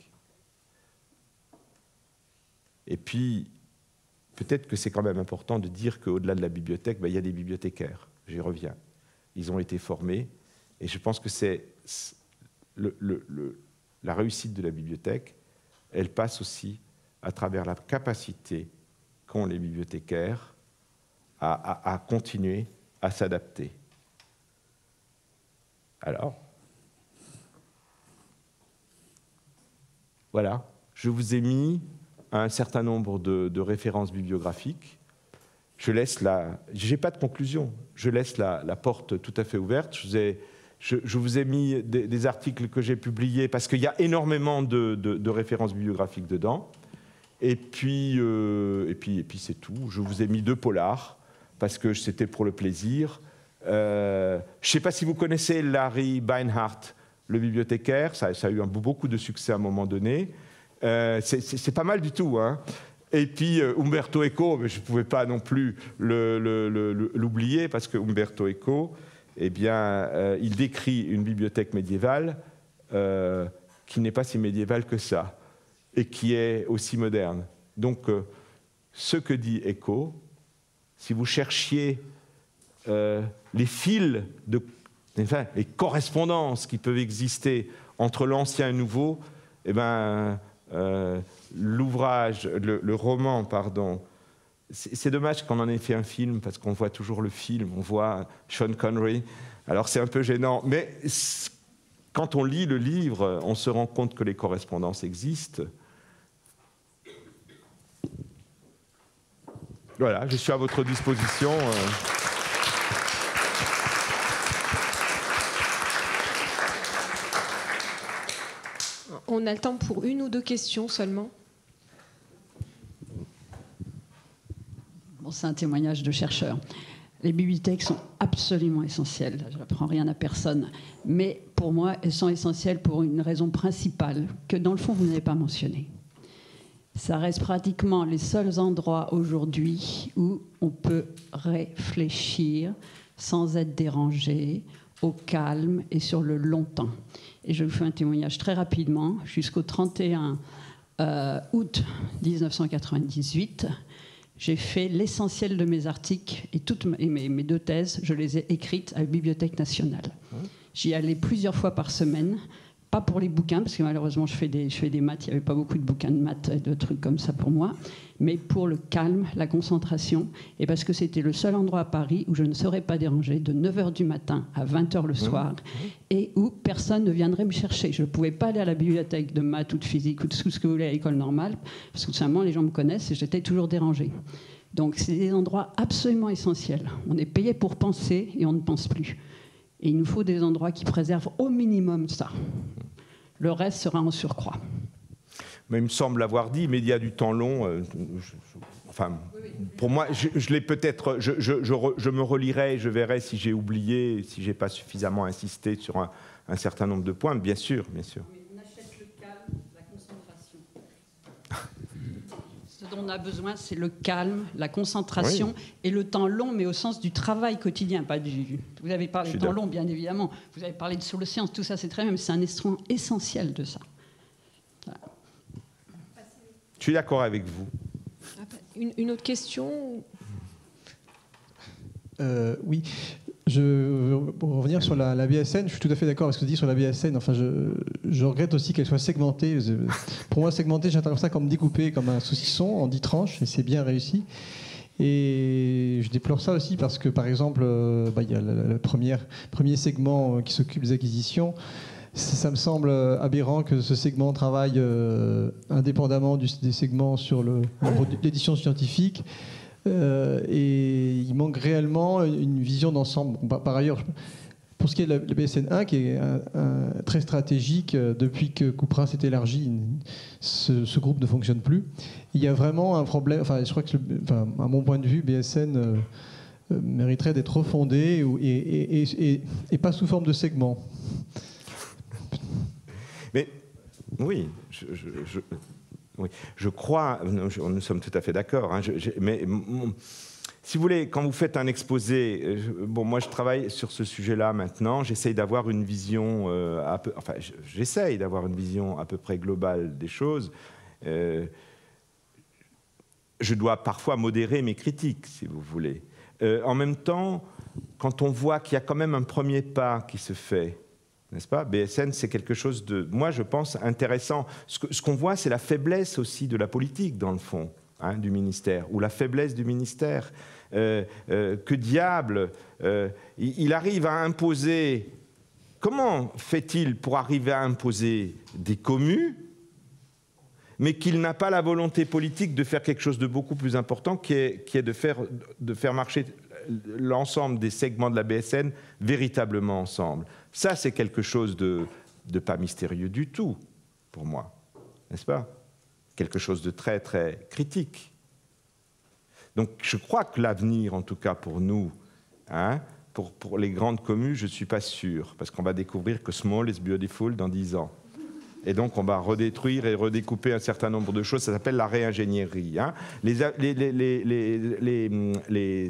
Et puis, peut-être que c'est quand même important de dire qu'au-delà de la bibliothèque, il y a des bibliothécaires. J'y reviens. Ils ont été formés. Et je pense que c'est la réussite de la bibliothèque, elle passe aussi à travers la capacité qu'ont les bibliothécaires à continuer à s'adapter. Alors, voilà, je vous ai mis un certain nombre de références bibliographiques. Je n'ai pas de conclusion, je laisse la porte tout à fait ouverte. Je vous ai mis des articles que j'ai publiés parce qu'il y a énormément de références bibliographiques dedans. Et puis c'est tout. Je vous ai mis 2 polars parce que c'était pour le plaisir. Je ne sais pas si vous connaissez Larry Beinhardt, le bibliothécaire. Ça a eu beaucoup de succès à un moment donné. C'est pas mal du tout, hein. Et puis Umberto Eco, mais je ne pouvais pas non plus l'oublier parce que Umberto Eco, eh bien, il décrit une bibliothèque médiévale qui n'est pas si médiévale que ça et qui est aussi moderne. Donc, ce que dit Eco, si vous cherchiez les fils, les correspondances qui peuvent exister entre l'ancien et le nouveau, eh ben, l'ouvrage, le roman, pardon, c'est dommage qu'on en ait fait un film, parce qu'on voit toujours le film, on voit Sean Connery, alors c'est un peu gênant, mais quand on lit le livre, on se rend compte que les correspondances existent. Voilà, je suis à votre disposition. On a le temps pour 1 ou 2 questions seulement. Bon, c'est un témoignage de chercheur. Les bibliothèques sont absolument essentielles, je n'apprends rien à personne, mais pour moi, elles sont essentielles pour une raison principale que dans le fond, vous n'avez pas mentionnée. Ça reste pratiquement les seuls endroits aujourd'hui où on peut réfléchir sans être dérangé, au calme et sur le long temps. Et je vous fais un témoignage très rapidement. Jusqu'au 31 août 1998, j'ai fait l'essentiel de mes articles et mes 2 thèses, je les ai écrites à la Bibliothèque nationale. J'y allais plusieurs fois par semaine. Pas pour les bouquins, parce que malheureusement je fais des maths, il n'y avait pas beaucoup de bouquins de maths et de trucs comme ça pour moi, mais pour le calme, la concentration, et parce que c'était le seul endroit à Paris où je ne serais pas dérangée de 9h du matin à 20h le soir, et où personne ne viendrait me chercher. Je ne pouvais pas aller à la bibliothèque de maths ou de physique ou de tout ce que vous voulez à l'école normale, parce que tout simplement les gens me connaissent et j'étais toujours dérangée. Donc c'est des endroits absolument essentiels. On est payé pour penser et on ne pense plus. Et il nous faut des endroits qui préservent au minimum ça. Le reste sera en surcroît. Mais il me semble avoir dit, médias du temps long, pour moi, je l'ai peut-être, je me relirai, je verrai si j'ai oublié, si je n'ai pas suffisamment insisté sur un certain nombre de points, bien sûr, bien sûr. Mais on achète le calme, la concentration. Ce dont on a besoin, c'est le calme, la concentration et le temps long, mais au sens du travail quotidien, pas du... Vous avez parlé de temps long, bien évidemment. Vous avez parlé de sous le science, tout ça, c'est très bien, mais c'est un instrument essentiel de ça. Voilà. Je suis d'accord avec vous. Une autre question? Oui. Pour revenir sur la BSN, je suis tout à fait d'accord avec ce que vous dites sur la BSN. Enfin, je regrette aussi qu'elle soit segmentée. Pour moi, segmentée, j'interprète ça comme découpée, comme un saucisson en 10 tranches, et c'est bien réussi. Et je déplore ça aussi parce que, par exemple, il y a le premier segment qui s'occupe des acquisitions. Ça me semble aberrant que ce segment travaille indépendamment des segments sur l'édition scientifique. Et il manque réellement une vision d'ensemble. Par ailleurs, pour ce qui est de la BSN 1, qui est très stratégique, depuis que Couperin s'est élargi, ce groupe ne fonctionne plus. Il y a vraiment un problème. Enfin, je crois que, à mon point de vue, BSN mériterait d'être refondé et pas sous forme de segment. Mais oui, oui, je crois, nous sommes tout à fait d'accord, hein, mais si vous voulez, quand vous faites un exposé, moi je travaille sur ce sujet-là maintenant, j'essaye d'avoir une vision, j'essaye d'avoir une vision à peu près globale des choses. Je dois parfois modérer mes critiques, si vous voulez. En même temps, quand on voit qu'il y a quand même un premier pas qui se fait, n'est-ce pas? BSN, c'est quelque chose de, moi je pense, intéressant. Ce qu'on voit, c'est la faiblesse aussi de la politique, dans le fond, hein, du ministère, ou la faiblesse du ministère. Que diable, il arrive à imposer... Comment fait-il pour arriver à imposer des communes, mais qu'il n'a pas la volonté politique de faire quelque chose de beaucoup plus important, qui est de faire marcher l'ensemble des segments de la BSN véritablement ensemble. Ça, c'est quelque chose de pas mystérieux du tout, pour moi, n'est-ce pas? Quelque chose de très, très critique. Donc, je crois que l'avenir, en tout cas pour nous, hein, pour les grandes communes, je ne suis pas sûr, parce qu'on va découvrir que small is beautiful dans 10 ans. Et donc, on va redétruire et redécouper un certain nombre de choses. Ça s'appelle la réingénierie. Hein. Les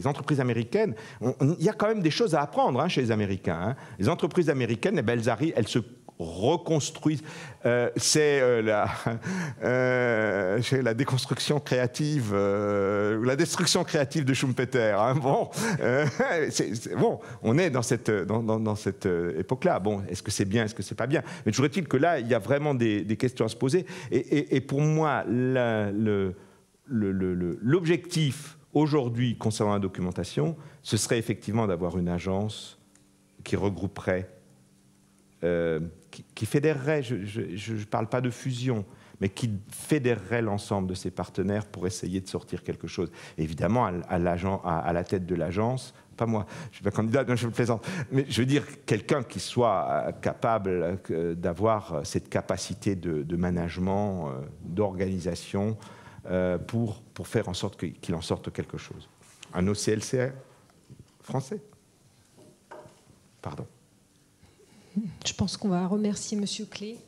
entreprises américaines, il y a quand même des choses à apprendre, hein, chez les Américains. Hein. Les entreprises américaines, elles arrivent, elles se reconstruisent. C'est la déconstruction créative, ou la destruction créative de Schumpeter. Hein. Bon, bon, on est dans cette époque-là. Bon, est-ce que c'est bien, est-ce que c'est pas bien? Mais toujours est-il que là, il y a vraiment des questions à se poser. Et pour moi, l'objectif aujourd'hui concernant la documentation, ce serait effectivement d'avoir une agence qui regrouperait, qui fédérerait, je ne parle pas de fusion, mais qui fédérerait l'ensemble de ses partenaires pour essayer de sortir quelque chose. Évidemment, à la tête de l'agence, pas moi, je ne suis pas candidat, non, je plaisante, mais je veux dire quelqu'un qui soit capable d'avoir cette capacité de management, d'organisation, pour faire en sorte qu'il en sorte quelque chose. Un OCLCR, français. Pardon. Je pense qu'on va remercier Monsieur Clé.